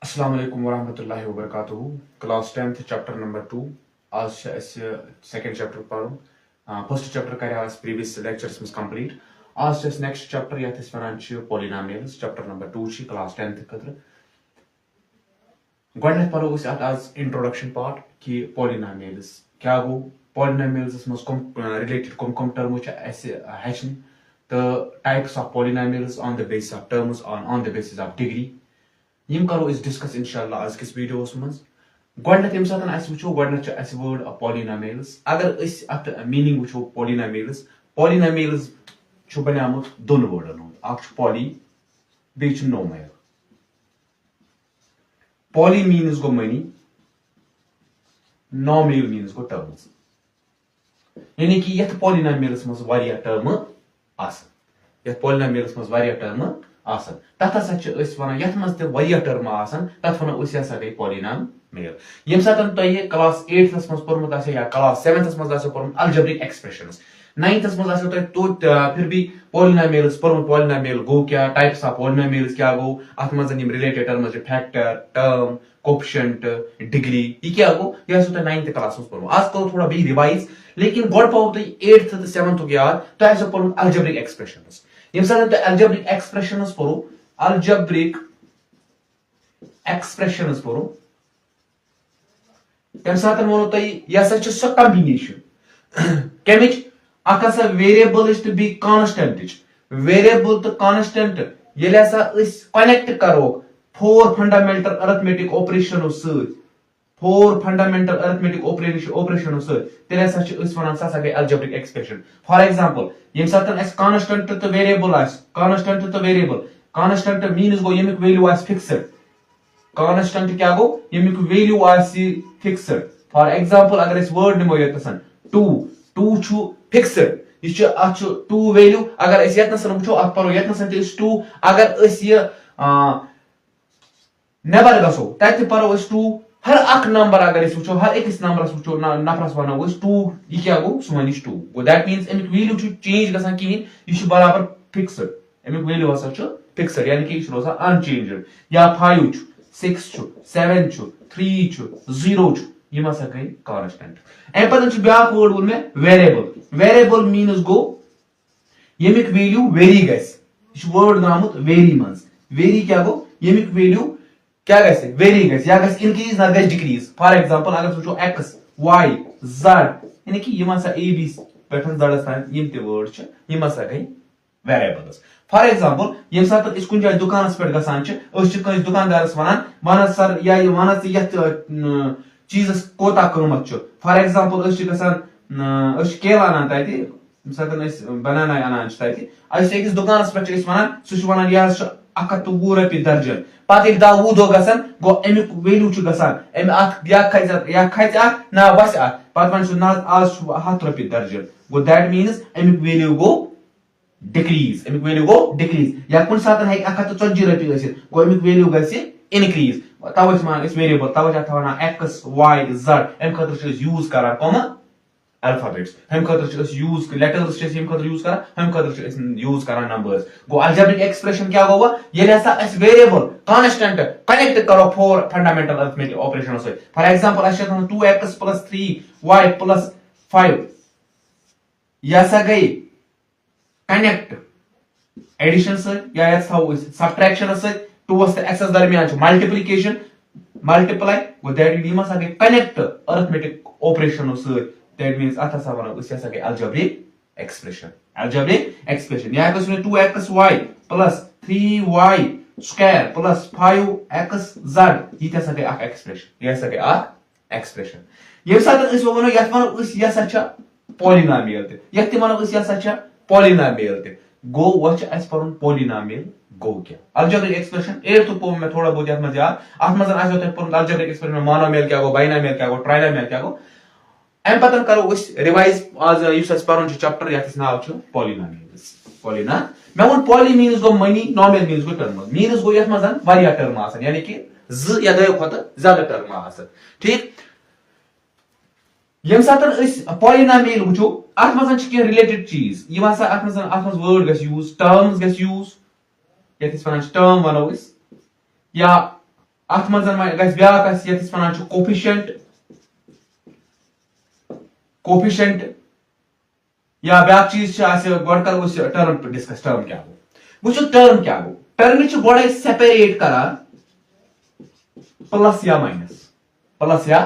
Assalamu alaikum warahmatullahi wabarakatuh. Class 10th chapter number 2. आज second chapter पढ़ो. First chapter करें आज previous lectures में complete. आज next chapter यात इस वनान ची polynomials chapter number 2 ची class 10th कतर. गॉडनेस पढ़ो उस आज introduction part कि polynomials क्या गो polynomials इस मस related कम terms च ऐसे हैशन. The types of polynomials on the basis of terms on the basis of degree. यम करो इस डिस्कस इंशाल्लाह आज किस वीडियोस मज गॉडनेट यम साथन अस वुचो गॉडनेट च अस वर्ड पॉलिनोमियल्स अगर इस अत मीनिंग वुचो पॉलिनोमियल्स छु बनामुत दोन वर्डन हुन अख छु पॉली बे छु नोमियल poly means go money नोमियल means go terms यानी कि यथ पॉलिनोमियल्स मज वारिया टर्म आसन यथ पॉलिनोमियल्स मज वारिया टर्म आसन तथ हसा च अस वनान यथ मज ते वारिया टर्म आसन तथ वनो अस हसा गई पॉलिनोमियल यम सातन तो ये क्लास 8th मज पढ़मुत आसे या क्लास 7th मज आसे पढ़मुत अलजेब्रिक एक्सप्रेशंस 9th मज आसे तो फिर भी पॉलिनोमियल्स पढ़मुत पॉलिनोमियल गो क्या टाइप्स ऑफ पॉलिनोमियल्स क्या गो अथ मज यम related terms factor term coefficient degree ये क्या गो ये तो 9th क्लास में पढ़मुत आज करो थोड़ा भी रिवाइज लेकिन गॉड पाओ तो 8th तो 7th याद तो ऐसे पढ़मुत अलजेब्रिक एक्सप्रेशंस यम सातन तो अलजेब्रिक एक्सप्रेशंस पढ़ो अलजेब्रिक एक्सप्रेशंस पढ़ो तम सातन वनो तो यह सच सो कॉम्बिनेशन केमिच अकसा variable is to be constant variable तो कांस्टेंट ये ऐसा इस कनेक्ट करो फोर फंडामेंटल अरिथमेटिक ऑपरेशन सहित फोर फंडामेंटल अरिथमेटिक ऑपरेशन सहित तेरे ऐसा इस वनान सा गई अलजेब्रिक एक्सप्रेशन फॉर एग्जांपल यम सातन एस कांस्टेंट तो वेरिएबल आस कांस्टेंट तो वेरिएबल कांस्टेंट मीन्स गो यमिक वैल्यू आस फिक्स्ड कांस्टेंट क्या गो यमिक वैल्यू आस फिक्स्ड फॉर एग्जांपल अगर इस वर्ड निमो यतसन 2 छु फिक्स्ड ये छु अछ 2 वैल्यू अगर इस यतनसन वुचो अथ परो यतनसन इस 2 अगर इस ये नेबर गसो तत परो इस 2 हर अख नंबर अगर इस वुचो हर एक नंबरस वुचो नफरस वनो इस 2 ये क्या गो सुमन इस 2 गो दैट मींस एमिक वैल्यू छु चेंज गसन कि ये छु बराबर फिक्स्ड एमिक वैल्यू हसा छु फिक्स्ड यानी कि इस रोसा अनचेंज्ड या 5 छु 6 छु 7 छु 3 छु 0 छु ये मसा गई कांस्टेंट एम पतन छु ब्याक वर्ड वुन में वेरिएबल मीन्स गो यमिक वैल्यू वेरी गस इस वर्ड नामुत वेरी मंस वेरी क्या गो यमिक वैल्यू क्या गस वेरी गस या गस इंक्रीज ना गस डिक्रीज फॉर एग्जांपल अगर वुचो x y z यानी कि ये मसा a b पेटर्न जडस तान यम ते वर्ड छ ये मसा गई वेरिएबल्स फॉर एग्जांपल यम साथ इस कुन जाय दुकानस पे गसान छ अस छ कस दुकानदारस वनान सर या ये वनान यत चीजस कोता कीमत छ फॉर एग्जांपल अस छ गसान अस केला अनान ताति साथन अस बनाना अनान छ ताति अस एकस दुकानस पे अस वनान सु छ वनान या 120 रपी दर्जन पात एक दा वो दो गसन गो एमिक वैल्यू छ गसान एम अथ या खैज ना वस अथ पात वन छ ना आज 100 रपी दर्जन गो दैट मींस एमिक वैल्यू गो डिक्रीज एमिक वैल्यू गो डिक्रीज या कुन सातन है 140 रपी गसित गो एमिक वैल्यू गसि इनक्रीज तवस मान इस वेरिएबल तवस अथवा x y z एम खतर छ यूज करा कॉमन अल्फाबेट्स हम खतर छ यूज लेटर्स छ हम खतर यूज करा हम खतर छ यूज करा नंबर्स गो अलजेब्रिक एक्सप्रेशन क्या होगा ये ऐसा एस वेरिएबल कांस्टेंट कनेक्ट करो फोर फंडामेंटल अरिथमेटिक ऑपरेशंस से for example us 2x + 3y + 5 यसा गई कनेक्ट एडिशन से या यस हाउ सब्ट्रैक्शन से 2 से x दरमियान छ मल्टीप्लिकेशन मल्टीप्लाई गो दैट वी मस्ट गई कनेक्ट अरिथमेटिक ऑपरेशन से दैट मींस अथा सा वनो उस यसा गई अलजेब्रिक एक्सप्रेशन या कसने 2xy + 3y स्क्वायर + 5xz ये तसा गई अक एक्सप्रेशन ये तसा गई अक एक्सप्रेशन ये साथ इस वनो यत वनो उस यसा छ पॉलिनोमियल ते यत वनो उस यसा छ पॉलिनोमियल ते गो वच एस परुन पॉलिनोमियल गो क्या अलजेब्रिक एक्सप्रेशन 8th पो में थोड़ा बहुत याद मजा आठ मजन आसे होते परुन अलजेब्रिक एक्सप्रेशन में मोनोमियल क्या गो बाइनोमियल क्या गो ट्राइनोमियल क्या गो एम पतन करो उस रिवाइज आज युस एस परुन चैप्टर यत नाम छ पॉलिना मैं वन पॉली मींस गो मनी नोमियल मींस गो टर्म मींस गो यत मजन वारिया टर्म आसन यानी कि ज या दय खत ज्यादा टर्म आसन ठीक यम सातन इस पॉलिनोमियल वुचो अथ मजन छ के रिलेटेड चीज ये वासा अथ मजन वर्ड गस यूज टर्म्स गस यूज यत इस वनान टर्म वनो इस या अथ मज गस ब्याक यस वन कोफिशिएंट या ब्याक चीज गो टर्म डिस्कस टर्म क्या गो वो टर्म क्या गो टर्म गोड़े सेपरेट करान प्लस या माइनस प्लस या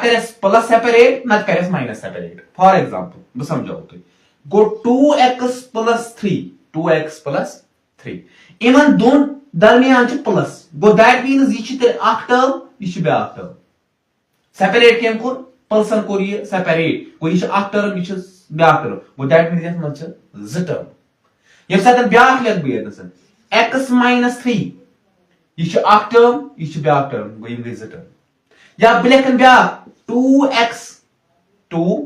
करस प्लस सेपरेट न करस माइनस सेपरेट फॉर एग्जांपल बह समझाओ तुम गो 2x प्लस 3 2x प्लस 3 इन दोन दरमियान प्लस गो दैट मीन्स यह टर्म यह ब्याक टर्म सेपरेट कम कोर प्लसन कोर यह सेपरेट गो यह टर्म यह back term go that means यह मज ज टर्म ये साथ ब्याक लिख बह x माइनस 3 यह टर्म यह ब्याक टर्म गो यम गई ज टर्म या बह लिखन ब्याक 2x 2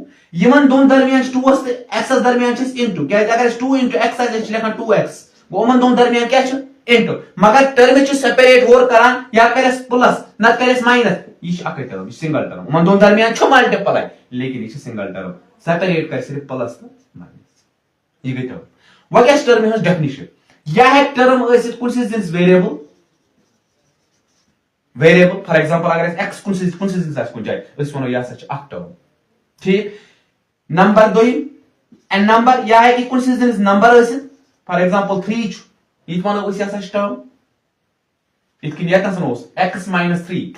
इन दोन दरमियान 2 तो x दरमियान इंटू क्या अगर 2 इंटू x लिखान 2x गो इन दोन दरमियान क्या इंटू मगर टर्म सेपरेट होर करान या करस प्लस न करस माइनस यह टर्म यह सिंगल टर्म इन दोन दरमियान मल्टीप्लाई लेकिन यह सिंगल टर्म सेपरेट कर सिर्फ प्लस तो माइनस यह गई टर्म वह क्या टर्म डेफिनेशन यह है टर्म कुछ वेरिएबल वेरिएबल फॉर एग्जांपल अगर x कुछ जाए वो यह टर्म ठीक नंबर दो एन नंबर यह है कि कुछ नंबर फॉर एग्जांपल 3 यह वो यह टर्म इतन x माइनस 3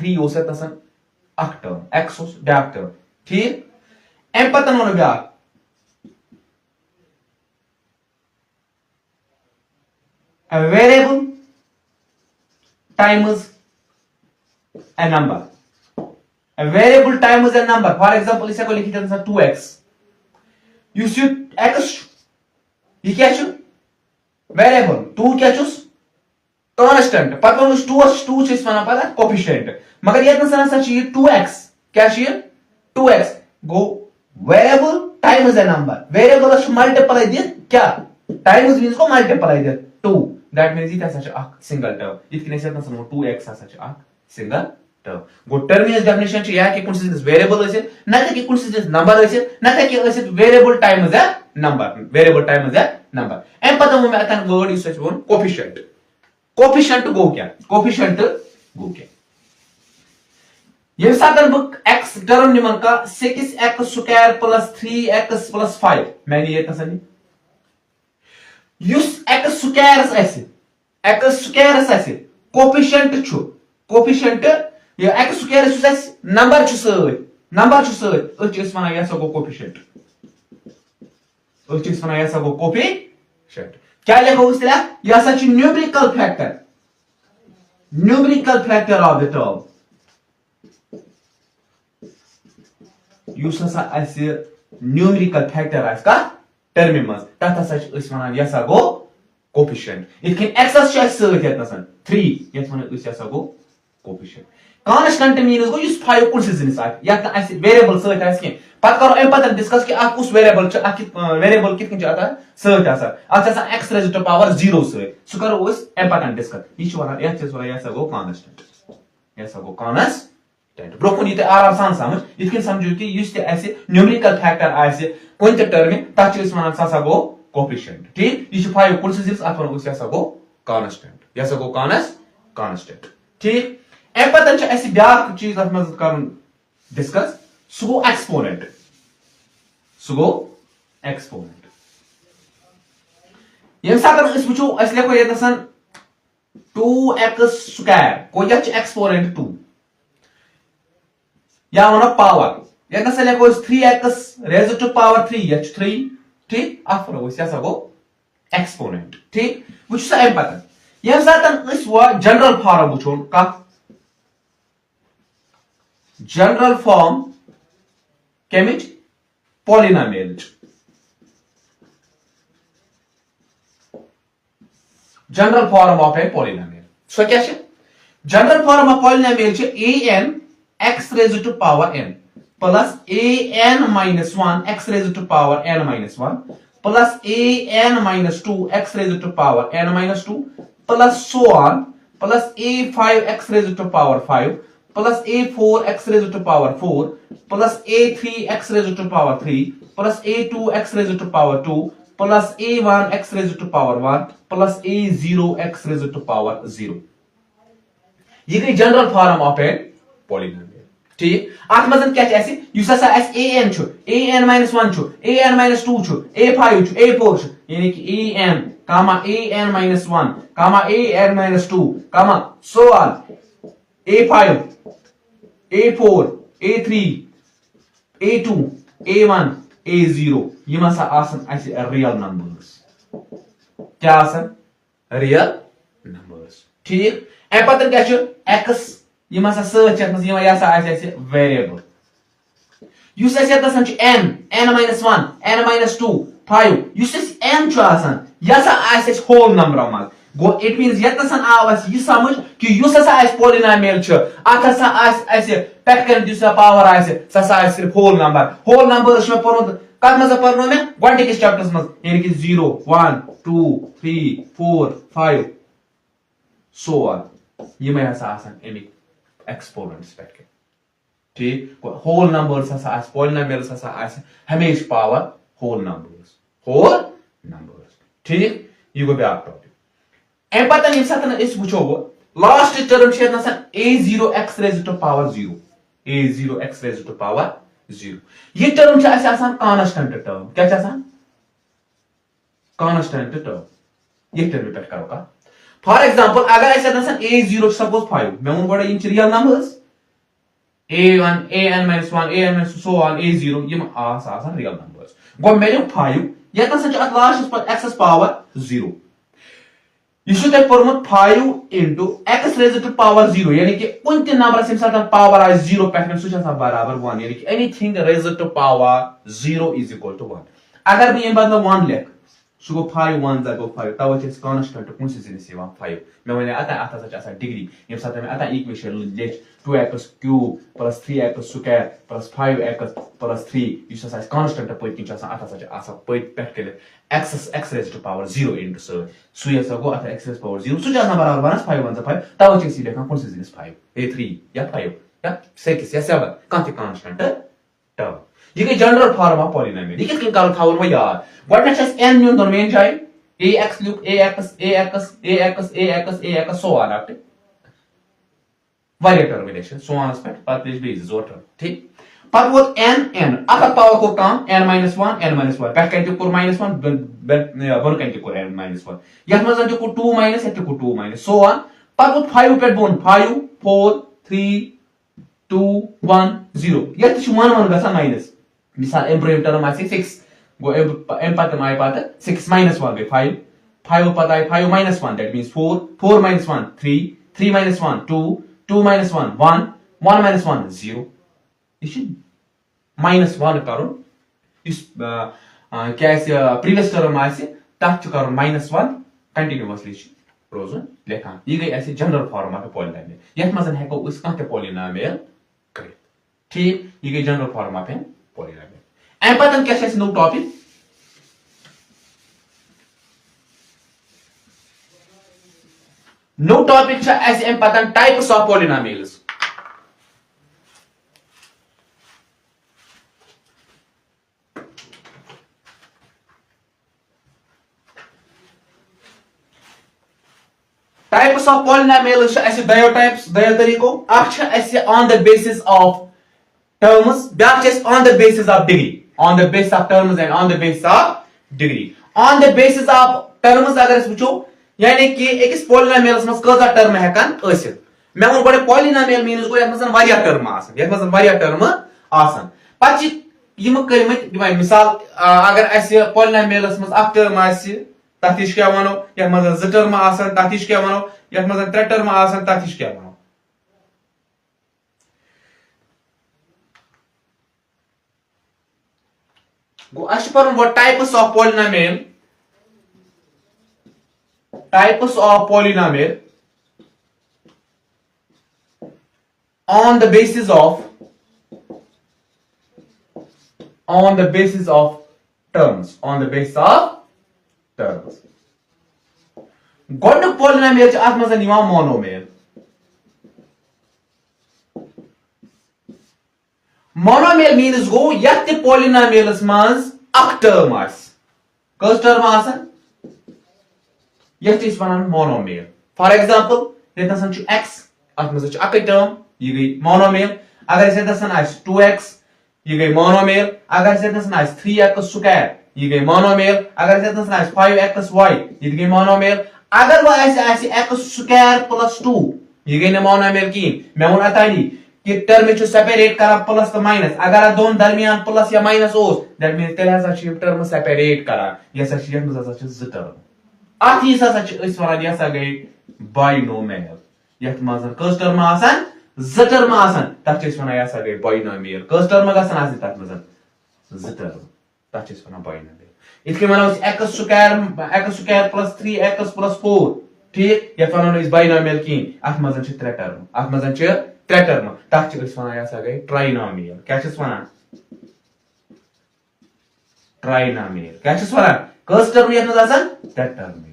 टर्म x ब्याक टर्म ठीक अम पतन वो ब्याक a variable times a number. A variable times a number. For example, इसे को लिखित है 2x. You should x. ये क्या चु? Variable. 2 क्या चुस? Constant. पता है 2 चीज़ माना पता coefficient. मगर ये इतना सा चाहिए 2x. क्या चाहिए? 2x. Go variable times a number. Variable अश multiply दिया क्या? Times means को multiply दिया 2. That means it has a single term. It can say 2x as such a single term. Go term is definition यह है कि कौन सी variable है न था कि कौन सी number है न था कि variable time is a number. Variable time is a number. एम पता हूँ मैं अतन word use है coefficient. Coefficient go क्या? Coefficient go क्या? ये साधन बुक x term निमन का 6x square plus 3x plus 5 मैंने ये तसनी युस x स्क्वायर कोफिशिएंट कोफिशिएंट ये x स्क्वायर नंबर वन यह गो कोफिशिएंट वन यह गो कोफिशिएंट क्या लिखो यह numerical factor of the term numerical factor का टर्म मज तथ वन यह गो कोफिशिएंट इतन x सत 3 यह गो कोफिशिएंट कांस्टेंट मीन्स गो 5 कुछ वेरिएबल सत पत करो अम पत डिस्कस कि कुछ वेरिएबल कित सत x रेज़ टू पावर 0 सह करो अम पत डिस्कस यह गो कांस्टेंट ब्रोकन ये आराम सान समझ इतन समझो कि न्यूमेरिकल फैक्टर कुन टर्म तथ वन सा गो कोफिशिएंट ठीक यह 5 कुछ अत गो कांस्टेंट गो कांस्टेंट ठीक अम पत ब्याक चीज अत मज कर डिस्कस सह गो एक्सपोनेंट ये सात वो लिखो ये 2x स्क्वायर को यह एक्सपोनेंट 2 या वन पावर ये लिखो 3x रेज़ टू पावर 3 यह 3 ठीक अत यह गो एक्सपोनेंट ठीक वो अम पत ये सात जनरल फॉर्म वो कत जनरल फॉर्म कमिच polynomial general form of a polynomial so क्या general form of polynomial an x raised to power n plus an minus 1 x raised to power n minus 1 plus an minus 2 x raised to power n minus 2 plus so on plus a5 x raised to power 5 plus a4 x raised to power 4 plus a3 x raised to power 3 plus a2 x raised to power 2 plus a1 x raised to power 1 plus a0 x raised to power 0 ये गई general form of an polynomial ठीक अत मजन क्या छ use हसा an छु an - 1 छु an - 2 छु a5 छु a4 छु यानी कि an comma an - 1 comma an - 2 comma so on a5 a4 a3 a2 a1 a0 यम हसा आसन अस रियल नंबर्स क्या आसन रियल नंबर्स ठीक ए पतन क्या छु x यम हसा सर्च यस यम यसा आस वेरिएबल युस अस यतसन छु n n - 1 n - 2 5 युस अस n छु आसन यसा आस होल नंबर मज गो इट मींस यतसन आव अस ये समझ कि युस हसा आस पॉलिनोमियल छु अत हसा आस अस पेटकन दिस पावर आस ससा आस सिर्फ होल नंबर छ पढो कत मज पढनो में गोटिक चैप्टर्स मज यानी कि 0 1 2 3 4 5 सो ऑन ये में हसा आसन एमिक एक्सपोनेंट्स पेटकन ठीक होल नंबर्स हसा आस पॉलिनोमियल्स हसा आस हमेशा पावर होल नंबर्स ठीक ये गो ब्याक टॉपिक एम पतन यम सतन इस वुचो लास्ट टर्म छ नसन a0x raised to power 0 a0x raised to power 0 ये टर्म छ अस आसान कांस्टेंट टर्म क्या छ आसान कांस्टेंट टर्म ये टर्म पे करो का फॉर एग्जांपल अगर अस नसन a0 सपोज 5 मैं उन बड़ा in real numbers a1 an - 1 an - so on a0 यम आसान रियल नंबर्स गो मेरे 5 ये नसन छ लास्ट पर x पावर 0 यह तुम पोर्मुत 5 into x raised to power 0 यानी कि कुन ते नंबर से साथ पावर आ 0 पे सु बराबर 1 यानी कि anything raised to power 0 is equal to 1 अगर मैं बदल 1 लेख सु गो 5 1 गो 5 तव छ कांस्टेंट कुन से जिनिस 5 मैं वने अता डिग्री यम साथ में अता इक्वेशन लेख 2x cube plus 3x square plus 5x plus 3 yes size constant point कि अता पॉइंट पेट के x raised to power 0 into सु यस गो अता x raised to power 0 सु जाना बराबर 5 1 5 तव छ सी लेखा कुन से जिनिस 5 a3 या 5 या 6 या 7 कांस्टेंट टर्म ये गई जनरल फॉर्म ऑफ पॉलिनोमियल ये किस काल थावन वो यार गोडनेस n न्यून दोन मेन जाय ax look ax so on आपटे वारिया टर्मिनेशन सो ऑन स्पेट पर प्लीज बी जोर टर्म ठीक पर वो n अगर पावर को काम n - 1 n - 1 बैक कैंट को -1 बन कैंट को n - 1 यह मजन जो को 2 माइनस एट को 2 माइनस सो ऑन पर वो 5 पे बोन 5 4 3 2 1 0 यह तो 1 1 गसा माइनस मिसाल एम्ब्रियो टर्म आ 6 गो एम पात माय पात 6 minus 1 गई 5 5 पता है 5 minus 1 that means 4 4 minus 1 3 3 minus 1 2 2 minus 1 1 1 minus 1 0 इस minus 1 करो इस क्या है प्रीवियस टर्म आ से तक करो minus 1 कंटीन्यूअसली रोजन लेखा ये गई ऐसे जनरल फॉर्म ऑफ पॉलिनोमियल यह मजन है को उस का पॉलिनोमियल करे ठीक ये गई जनरल फॉर्म ऑफ पॉलिनोमियल एम पतन क्या है नो टॉपिक नो टॉपिक छ ऐसे एम पतन types of polynomials types of polynomials छ ऐसे दयो टाइप्स दयो तरीको अख छ ऐसे on the basis of terms that is on the basis of degree on the basis of terms and on the basis of degree on the basis of terms अगर इस वुचो यानी कि एक पॉलिनोमियल्स में कजा टर्म हेकन असित मैं उन बड़े पॉलिनोमियल मीन्स गो यत मसन वारिया टर्म आसन यत मसन वारिया टर्म आसन पछ यम करिमत दिमाय मिसाल अगर ऐसे पॉलिनोमियल्स में अक टर्म आसी ततिश क्या वनो यत मसन ज टर्म आसन ततिश क्या वनो यत मसन त्रे टर्म आसन ततिश क्या वनो गो अश पर वो types of polynomial on the basis of terms गोड पॉलिनोमियल च आत मज निवा मोनोमियल मोनोमियल मीन्स गो यत पॉलिनोमियल्स मज अक टर्म आस कस टर्म आसन यत इस वनान मोनोमियल फॉर एग्जांपल यत नसन छु x अत मज अक टर्म यह गई मोनोमियल अगर इस 2x यह गई मोनोमियल अगर इस 3x स्क्वायर यह गई मोनोमियल अगर इस 5xy यह गई मोनोमियल अगर वह x स्क्वायर प्लस 2 यह गई मोनोमियल कहीं मे वो अतानी कि टर्म सेपरेट कर प्लस तो माइनस अगर दोन दरमियान प्लस या माइनस दैट मीन तेल टर्म सेपरेट कर यह जो टर्म अत वन यह गई बाइनोमियल यथ मज कस टर्म आसान ज टर्म आसान तथ वन यह गई बाइनोमियल कस टर्म गसन तथ मज ज टर्म तथ वन बाइनोमियल इत वनो x square plus 3x plus 4 ठीक यथ वनो बाइनोमियल कहीं अत मज त्रे टर्म अत मज त्रे टर्म तथ वन यह गई ट्राइनोमियल क्या वन ट्राइनोमियल क्या वन कस टर्म यथ मज त्रे टर्म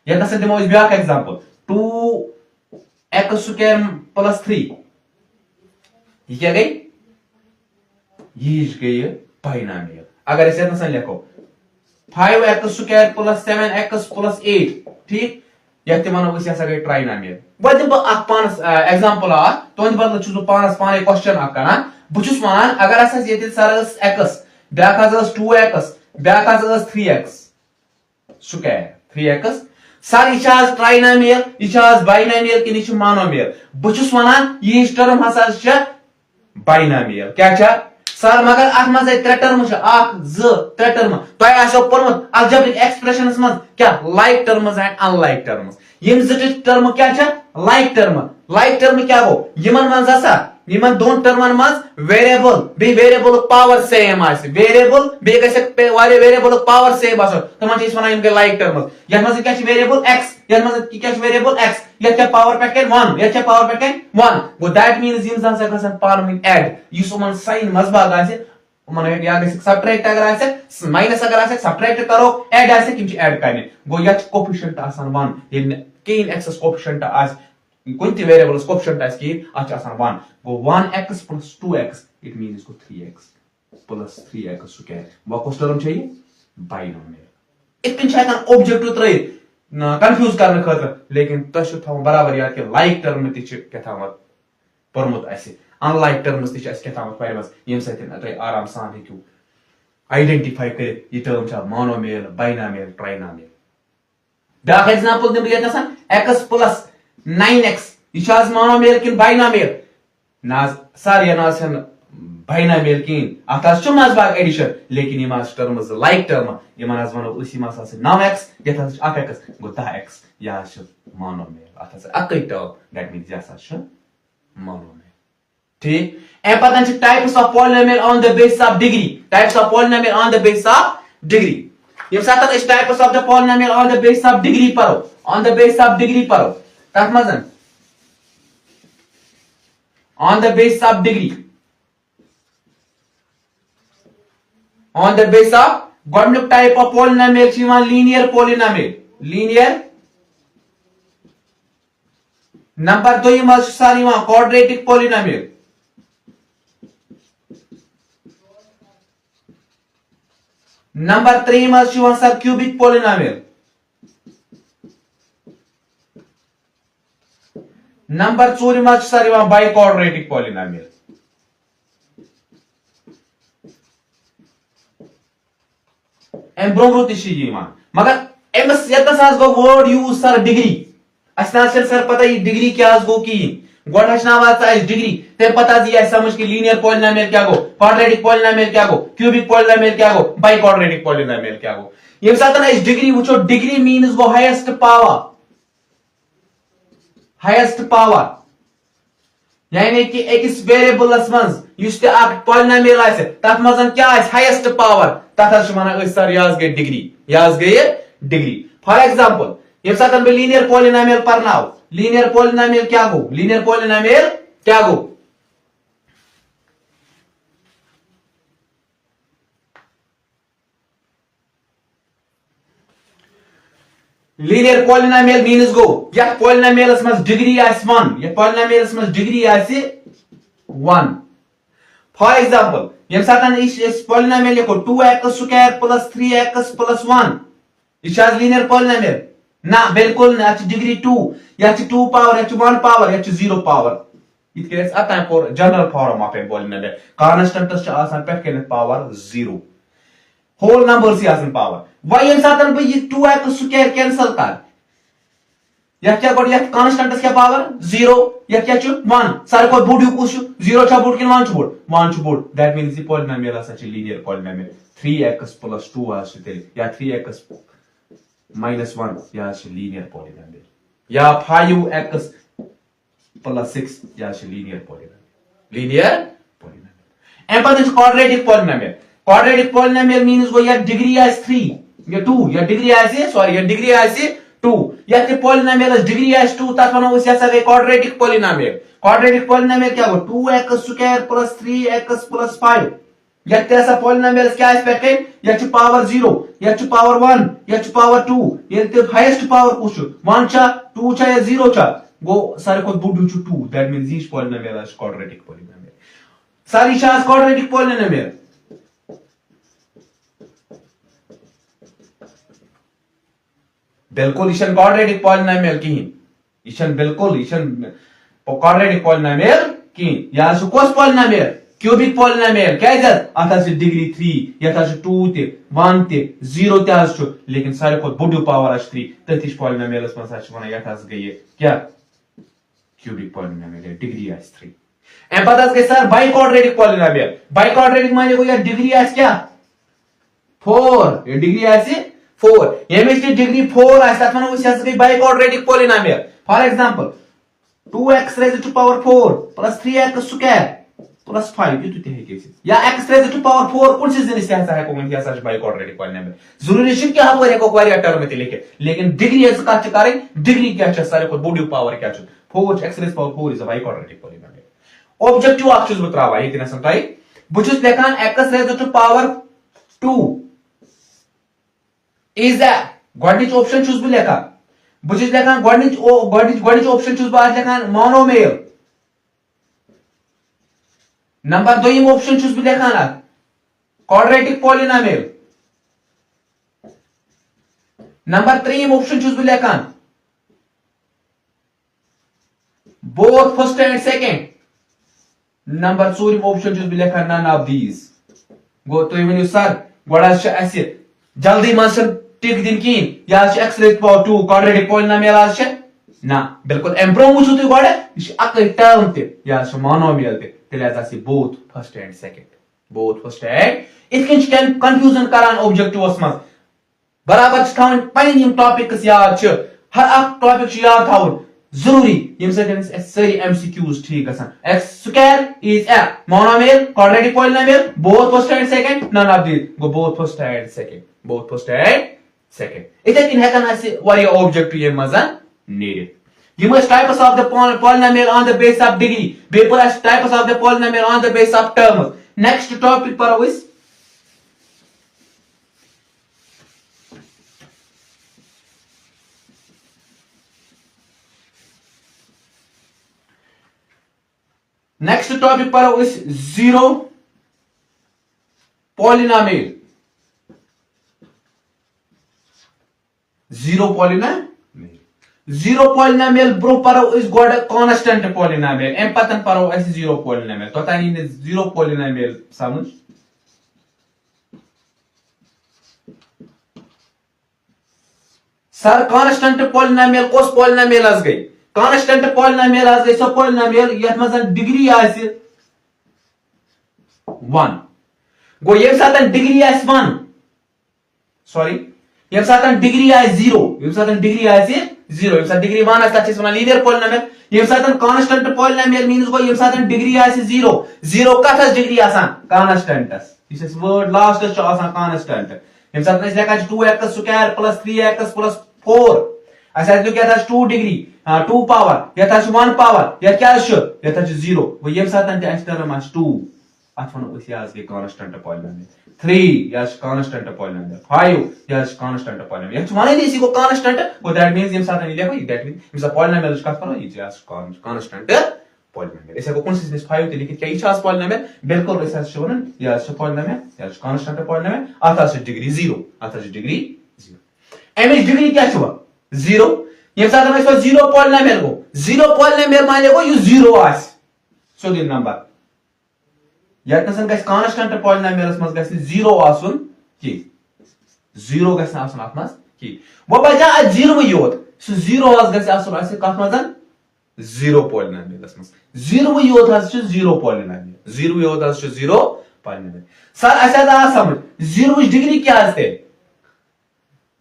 यह दिमो ब्या एग्जांपल 2x स्क्वायर प्लस 3 यह क्या गई यह गई बाइनोमियल अगर इसे लिखो 5x square plus 7x plus 8 ठीक यह वनो यह गई ट्राइनोमियल वह दिम पानस एग्जांपल तुंद बदल पानस पाने क्वेश्चन करान बहुत वन अगर सर x ब्या 2x ब्या 3x स्क्वायर 3x सर यह ट्राइनोमियल यह बाइनोमियल कि यह मोनोमियल बहुत वन यह टर्म हसा बाइनोमियल क्या सर मगर अत मज त्रे टर्म त्रे टर्म तुम पोर्मुत अलजेब्रिक एक्सप्रेशन मज क्या like terms and unlike terms यम टर्म क्या लाइक टर्म क्या गो यमन मज हसा यमन दोन टर्मन मज वेरिएबल बे वेरिएबल पावर सेम वेरिएबल बे वेरिएबल पावर सेम तमन वन लाइक टर्म्स यथ मज क्या वेरिएबल x यथ मज क्या वेरिएबल x यथ क्या पावर पे 1 यथ क्या पावर पे 1 गो दैट मींस यम जन गसन पावर में ऐड युस उमन साइन मजबाग आसे उमन या गस सब्ट्रैक्ट अगर आसे माइनस अगर आसे सब्ट्रैक्ट करो ऐड आसे किम ऐड करने गो यथ कोफिशिएंट आसान 1 इन केन x कोफिशिएंट आस कुछ वेरिएबल कोफिशिएंट आस की अच्छा आसान 1 गो 1x plus 2x it means इसको 3x plus 3x स्क्वायर वो कौन टर्म चाहिए बाइनोमियल इतन छायन ऑब्जेक्टिव त्रय कंफ्यूज करने खतर लेकिन तश थव बराबर याद के लाइक टर्म ति क्या था परमुत ऐसे अनलाइक टर्म्स ति क्या था परमस यम सतिन तय आराम सान हेकु आइडेंटिफाई कर ये टर्म छ मोनोमियल बाइनोमियल ट्राइनोमियल दा एग्जांपल दिम यत x plus 9x यह मोनोमियल कि बाइनोमियल नाज सर यह नाज बाइनोमियल कहीं अत मजबाग एडिशन लेकिन यम टर्म्स लाइक टर्म यमन वनो 9x यथ 8x गो 10x यह मोनोमियल अत अक टर्म दैट मींस यह मोनोमियल ठीक ए पता types of polynomial on the basis of degree types of polynomial on the basis of degree यम साथ इस types of the polynomial on the basis of degree पढ़ो on the basis of degree पढ़ो तथ मज on the basis of degree on the basis of गोडनुक type of polynomial linear polynomial number 2 मज sir quadratic polynomial number 3 मज sir cubic polynomial number 4 मज sir biquadratic polynomial एम ब्रोमो मगर एमस यतस गो word use sir degree sir पता ये डिग्री क्या गो की गोड डिग्री ते पता समझ कि लीनियर पॉलिनोमियल क्या गो क्वाड्रेटिक पॉलिनोमियल क्या गो क्यूबिक पॉलिनोमियल क्या गो बाइक्वाड्रेटिक पॉलिनोमियल क्या गो यम साथ डिग्री वो degree means go highest power यानी कि एक वेरिएबलस मज पॉलिनोमियल तथ मज क्या हाईएस्ट पावर तथ वन सर यह गई डिग्री फॉर एग्जांपल यम साथ बह लीनियर पॉलिनोमियल पर्नाव लीनियर पॉलिनोमियल क्या गो लीनियर पॉलिनोमियल क्या गो लीनियर पॉलिनोमियल मीन्स गो यह पॉलिनोमियल्स मज डिग्री आस 1 यह पॉलिनोमियल्स मज डिग्री आस 1 फॉर एग्जांपल यम साथ इस पॉलिनोमियल लिखो 2x square plus 3x plus 1 यह लीनियर पॉलिनोमियल ना बिल्कुल ना डिग्री 2 या 2 पावर या 1 पावर या 0 पावर इत के अतः core general form of a polynomial constants आसान पे के पावर 0 होल नंबर से आसान पावर वह यम सातन बे 2x स्क्वायर कैंसिल कर या क्या गोड या कांस्टेंट्स क्या पावर 0 या क्या छु 1 सारे को बुड कुछ 0 छ बुड कि 1 छु बुड 1 छु बुड दैट मींस द पॉलिनोमियल आसा छि लीनियर पॉलिनोमियल 3x + 2 आसा छि या 3x - 1 या छि लीनियर पॉलिनोमियल या 5x + 6 या छि लीनियर पॉलिनोमियल एम पर quadratic polynomial quadratic polynomial means go या डिग्री आइस 3 या 2 या डिग्री आइस सॉरी या डिग्री आइस 2 या ते polynomial डिग्री आइस 2 तत वनो उस ऐसा गई quadratic polynomial क्या हो 2x स्क्वायर + 3x + 5 या ते ऐसा polynomial क्या आइस पे या छु पावर 0 या छु पावर 1 या छु पावर 2 ये ते हाईएस्ट पावर कुछ 1 cha 2 cha या 0 cha गो सारे को बुड छु 2 that means this polynomial is quadratic polynomial सारी शास quadratic polynomial बिल्कुल इशन क्वाड्रेटिक पॉलिनोमियल की इशन बिल्कुल इशन क्वाड्रेटिक पॉलिनोमियल की या सु कोस पॉलिनोमियल क्यूबिक पॉलिनोमियल क्या इधर आता से डिग्री 3 या था 2 ते 1 ते 0 ते आस छु लेकिन सारे को बुड पावर आस 3 ततिश पॉलिनोमियल में सच वना या था गई क्या क्यूबिक पॉलिनोमियल डिग्री आस 3 एम पता है सर बाई क्वाड्रेटिक माने को या डिग्री आस क्या 4 ये डिग्री आस 4 यमिस डिग्री 4 आस तत वनो उस गई by quadratic polynomial for example 2x raised to power 4 plus 3x square plus 5 ये तो है कैसे या x raised to power 4 कौन सी जिनिस ऐसा है कौन सी ऐसा बाई क्वाड्रेटिक पॉलिनोमियल जरूरी है कि हम वो को क्वेरी टर्म में लिखे लेकिन डिग्री इज का करें डिग्री क्या है सारे को बॉडी पावर क्या है 4x raised to power 4 is a biquadratic polynomial objective आप चीज बतावा ये दिन समझाई बुझुस लेखान x raised to power 2 is that गोडनिच ऑप्शन चूज भी लेखा बुझिस लेखान गोडनिच ऑप्शन चूज बात लेखान मोनोमियल नंबर 2 ऑप्शन चूज भी लेखान quadratic polynomial number 3 option choose भी लेखान both first and second number 4 option choose भी लेखान नन ऑफ दीज गो तो इवन सर गोडा छ जल्दी मन टिक दिन की या x raised to power 2 quadratic polynomial आज ना बिल्कुल एम्प्रो मुझे तो गोडे अक टर्म ते या मोनोमियल ते तेले आसी बोथ फर्स्ट एंड सेकंड इतकन कैन कंफ्यूजन करान ऑब्जेक्टिवस मस बराबर थावन पन यम टॉपिक्स याद छ हर अक टॉपिक याद थावन जरूरी यम से सारी एमसीक्यूज ठीक गसन x square is a monomial quadratic polynomial both first and second none of these go both first and second इथे किन हेकन आसी वारिया ऑब्जेक्टिव ये मजा needed you must types of the polynomial on the base of degree paper as types of the polynomial on the base of terms next topic पर was next topic पर was zero polynomial zero polynomial bro paro is got a constant polynomial em patan paro is zero polynomial तो तानी ने zero polynomial समझ sir constant polynomial कोस polynomial आज गई constant polynomial आज गई सब polynomial यह मजन डिग्री आसी 1 गो ये सातन डिग्री आसी 1 सॉरी ये सातन डिग्री आए 0 ये सातन डिग्री आए 0 ये सातन डिग्री 1 आता है इसमें लीनियर पॉलिनोमियल ये सातन कांस्टेंट पॉलिनोमियल मींस को ये सातन डिग्री आए 0 का था डिग्री आसान constants this is word last is आसान कांस्टेंट ये सातन इस लेखा 2x स्क्वायर + 3x + 4 ऐसा जो क्या था 2 डिग्री 2 पावर या था 1 पावर या क्या या था 0 वो ये सातन इस टर्म 2 अथवा उस याज के कांस्टेंट पॉलिनोमियल 3 या कांस्टेंट पॉलिनोमियल 5 या कांस्टेंट पॉलिनोमियल ये माने इसी को कांस्टेंट वो दैट मींस ये साथ नहीं लिखो that means is a polynomial का करो ये या कांस्टेंट पॉलिनोमियल ऐसे को कौन सी 5 ते लिखित क्या इचास पॉलिनोमियल बिल्कुल ऐसा शोन या पॉलिनोमियल या कांस्टेंट पॉलिनोमियल आता से डिग्री 0 आता से डिग्री 0 एम डिग्री क्या छुआ 0 ये साथ में 0 पॉलिनोमियल गो 0 पॉलिनोमियल माने गो यु 0 आस सो दिन नंबर यतनसन गस कांस्टेंट पॉलिनोमियल्स मस गस 0 आसुन की 0 गस आसुन आत्मस की वो बजा 0 योत सो 0 आस गस आसुन आसे कत मजन 0 पॉलिनोमियल्स मस 0 योत आस 0 पॉलिनोमियल 0 योत आस 0 पॉलिनोमियल सर ऐसा समझ 0 डिग्री क्या आते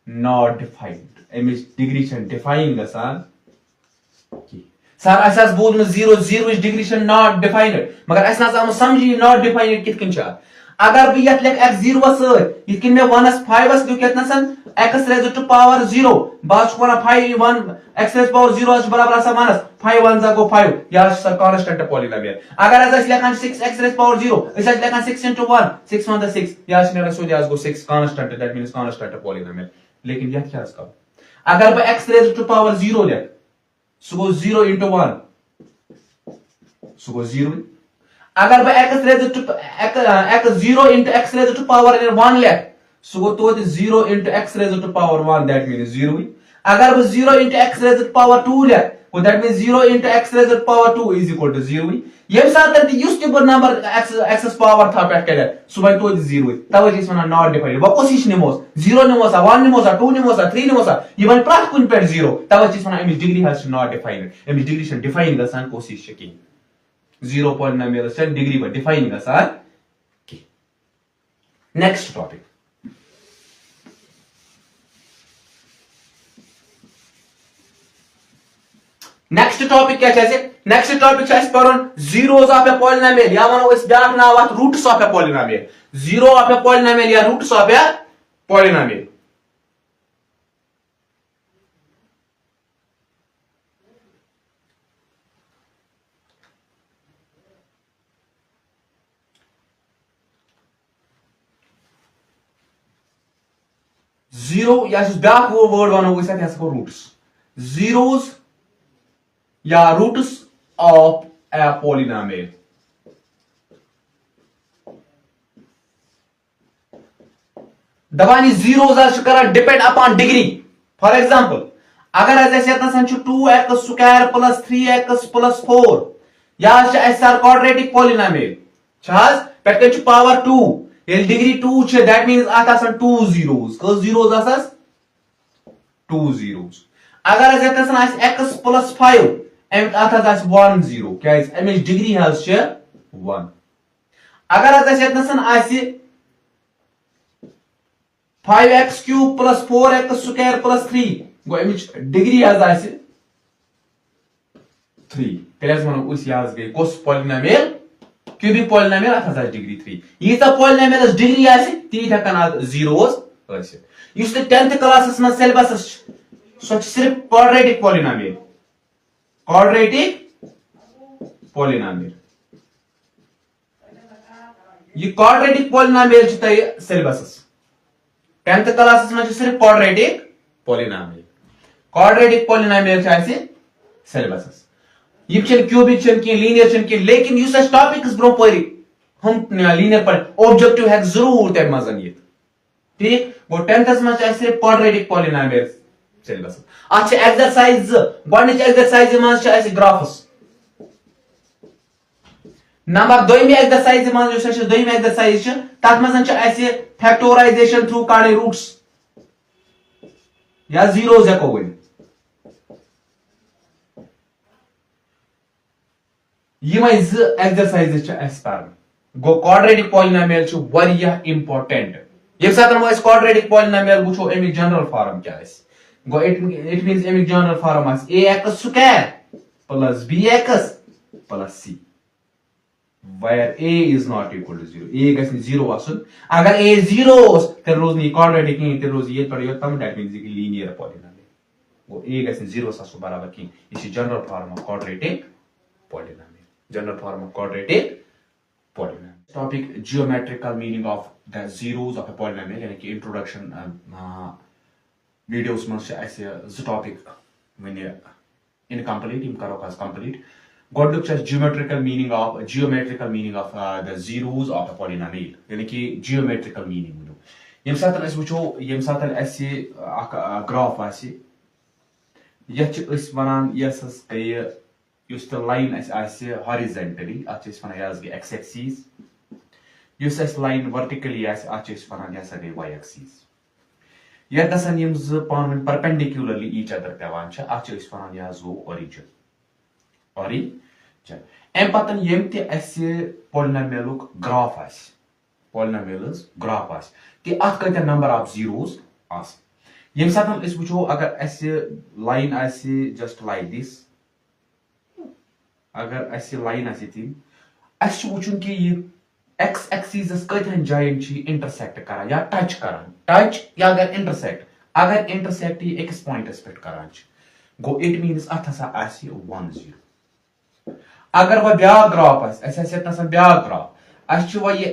not defined एमिच डिग्री छन डिफाइन गसान सर असस बोल में 0 डिग्री छन not defined मगर अस ना समझी not defined कित कन छ अगर भी यत लेख x0 स यत में 1s 5s लिख यत नसन x raised to power 0 बाच कोना 5 1 x raised to power 0 is बराबर आसा मानस 5 1 go 5 या सर कांस्टेंट पॉलिनोमियल अगर अस लेखन 6 x raised to power 0 अस लेखन 6 into 1 6 1 6 या मेरा सो दिया go 6 constant that means constant polynomial लेकिन यह क्या इसका अगर मैं x raised to power 0 ले सो गो 0 into 1 सो गो 0 अगर मैं x raised to x 0 into x raised to power 1 ले सो गो तो 0 into x raised to power 1 that means 0 अगर मैं 0 into x raised to power 2 ले वो that means 0 into x raised to power 2 is equal to 0 ये साथ तक use table number x power था पेट के सो भाई तो 0 तब जिस वना नॉट डिफाइंड वो कोशिश निमोस 0 निमोस 1 निमोस 2 निमोस 3 निमोस ये वन प्रात कुन पेट 0 तब जिस वना एम डिग्री हैज नॉट डिफाइंड एम डिग्री शन डिफाइन गसान कोशिश की 0 पॉलिनोमियल शन डिग्री पर डिफाइन गसान की नेक्स्ट टॉपिक नेक्स्ट टॉपिक क्या है नेक्स्ट टॉपिक है पढ़न जीरोस ऑफ ए पॉलिनोमियल या वनो इस ब्याक नाव अत roots of a polynomial zero of a polynomial या roots of a polynomial zero या इस ब्याक वो वर्ड वनो इस अत रूट्स जीरोस या रूट्स ऑफ ए पॉलिनोमियल दबानी जीरोस कर depend upon degree for example अगर अस 2x square plus 3x plus 4 या सर क्वाड्रेटिक पॉलिनोमियल पे पावर 2 ये डिग्री 2 दैट मीन्स अत 2 जीरोस कस जीरोस आसस 2 जीरोस अगर अस x प्लस 5 अत 1 0 क्या अमिच डिग्री हज 1 अगर अस 5x cube plus 4x square plus 3 गो अमिच डिग्री हज 3 वनो उस गई कस पॉलिनोमियल क्यूबिक पॉलिनोमियल अत डिग्री 3 यीत पॉलिनोमियल डिग्री तीत हेकन जीरोस 10th क्लास में सिलेबस सो सिर्फ क्वाड्रेटिक पॉलिनोमियल क्वाड्रेटिक पॉलिनोमियल ये quadratic polynomial syllabus 10th class में सिर्फ क्वाड्रेटिक पॉलिनोमियल सिलेबस ये क्यूबिक लीनियर लेकिन इस टॉपिक ब्रो पर हम लीनियर पर ऑब्जेक्टिव है जरूर तम मजन ये ठीक वो 10th में सिर्फ क्वाड्रेटिक पॉलिनोमियल सिलेबस अच्छा एक्सरसाइज गॉनिच एक्सरसाइज मज ग्राफ्स नंबर 2 एक्सरसाइज मज जो 2 एक्सरसाइज तथ मज फैक्टराइजेशन थ्रू काड़े रूट्स या जीरोस हेको वन यम एक्सरसाइज गो क्वाड्रेटिक पॉलिनोमियल वारिया इंपॉर्टेंट ये साथ क्वाड्रेटिक पॉलिनोमियल वो अमिक जनरल फॉर्म क्या गो इट मीन्स अमिक general form ax square plus bx plus c where a is not equal to 0 a गस 0 आसन अगर a 0 तेरे रोज नहीं क्वाड्रेटिक नहीं तेरे रोज ये पर यो तम दैट मींस कि लीनियर पॉलिनोमियल वो a गस 0 सासो बराबर की इसी general form of quadratic polynomial general form of quadratic polynomial topic geometrical meaning of the zeros of a polynomial यानी कि इंट्रोडक्शन वीडियोस में ज टॉपिक वन इनकम्प्लीट यम करो कंप्लीट गोडुक geometrical meaning of the zeros of a polynomial यानी कि geometrical meaning यम साथ वुचो यम साथ ग्राफ यह वन यस गई उस लाइन हॉरिजेंटली अत वन एक्स एक्सीज उस लाइन वर्टिकली वन यह गई वाई एक्सीज यह गसन पान परपेंडिकुलरली ईच अदर पेवान अत वन यह गो ओरिजिन ओरिजिन अम पतन यम पॉलिनोमियल ग्राफ पॉलिनोमियल ग्राफ कि अत कत नंबर ऑफ जीरोस यम सात वो अगर अस लाइन जस्ट लाइक दिस अगर अस लाइन आस वुचन कि एक्स एक्सीस कतन जायन इंटरसेक्ट करान या टच या अगर इंटरसेक्ट यह अकिस पॉइंटस पे करान गो इट मीन्स अत हसा 1 0 अगर वह ब्या ग्राफ ब्या ग्राफ अस वो ये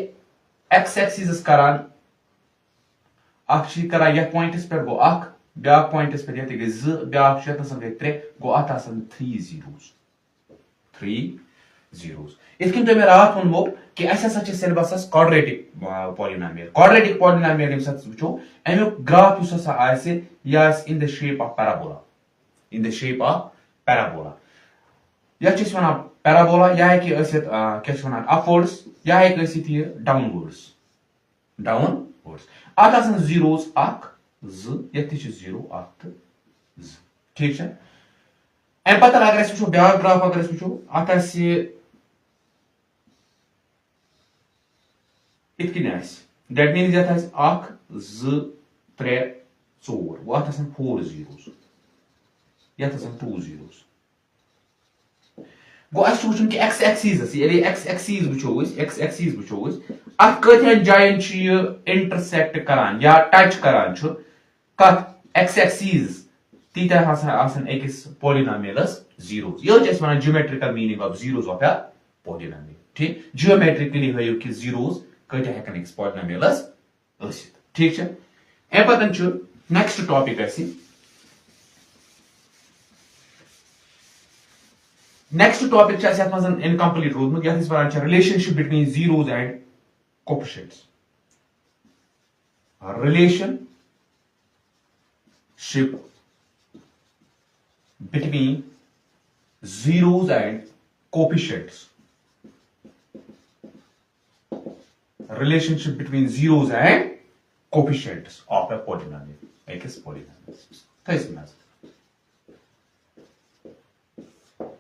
एक्स एक्सीस करान करान यह पॉइंटस पे गो ब्या पॉइंटस पे ये गई ब्या गई 3 गो अत 3 zeros इत कन मे रात वोनमो कि सिलेबस क्वाड्रेटिक पॉलिनोमियल वो अमुक ग्राफ यह in the shape of parabola यह वन पैराबोला यह क्या अपवर्ड्स यह डाउनवर्ड्स अत जीरोस ये 0 ठीक है अम पत अगर वो ब्या ग्राफ अगर वो अत इत दैट मीन्स ये 1 2 3 4 वो अत 4 zeros ये 2 zeros गो अस वुचन कि एक्स एक्सीस वो अत कतन जायन इंटरसेक्ट करान या टच करान कत एक्स एक्सीस तीत अकिस पॉलिनोमियलस जीरोस यह one geometrical meaning of zeros of a polynomial ठीक ज्योमेट्रिकली हयो कि जीरोस कत हेकन अकिस पॉलिनोमियलस ठीक है अम पतन next topic next topic incomplete रोदमुत यथ वन relationship between zeros and coefficients relationship between zeros and coefficients relationship between zeros and coefficients of a polynomial एक polynomial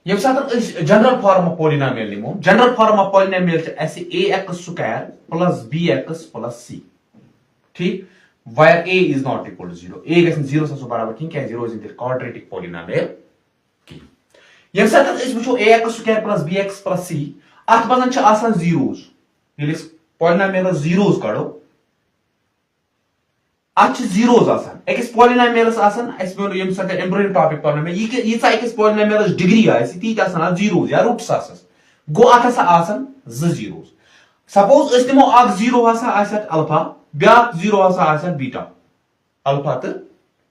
ये जनरल फॉर्म ऑफ पॉलिनोमियल निमो general form of polynomial ax square plus bx plus c ठीक where a is not equal to 0 a गस 0 से बराबर किन क्या 0 is in quadratic polynomial की यम साथ इस वचो ax square plus bx plus c अत बजन छ आसान जीरोस यदि पॉलिनोमियल जीरोस कड़ो अत जीरोस आसान एकस पॉलिनोमियल्स आसान अस बोलो यम साथ एम्ब्रियो टॉपिक पॉलिनोमियल ये सा एकस पॉलिनोमियल्स डिग्री आसी ती आसान जीरोस या रूट्स आसस गो अत हसा आसान ज जीरोस सपोज अस निमो अक जीरो हसा आसत अल्फा ब्या 0 हसा बीटा अल्फा तो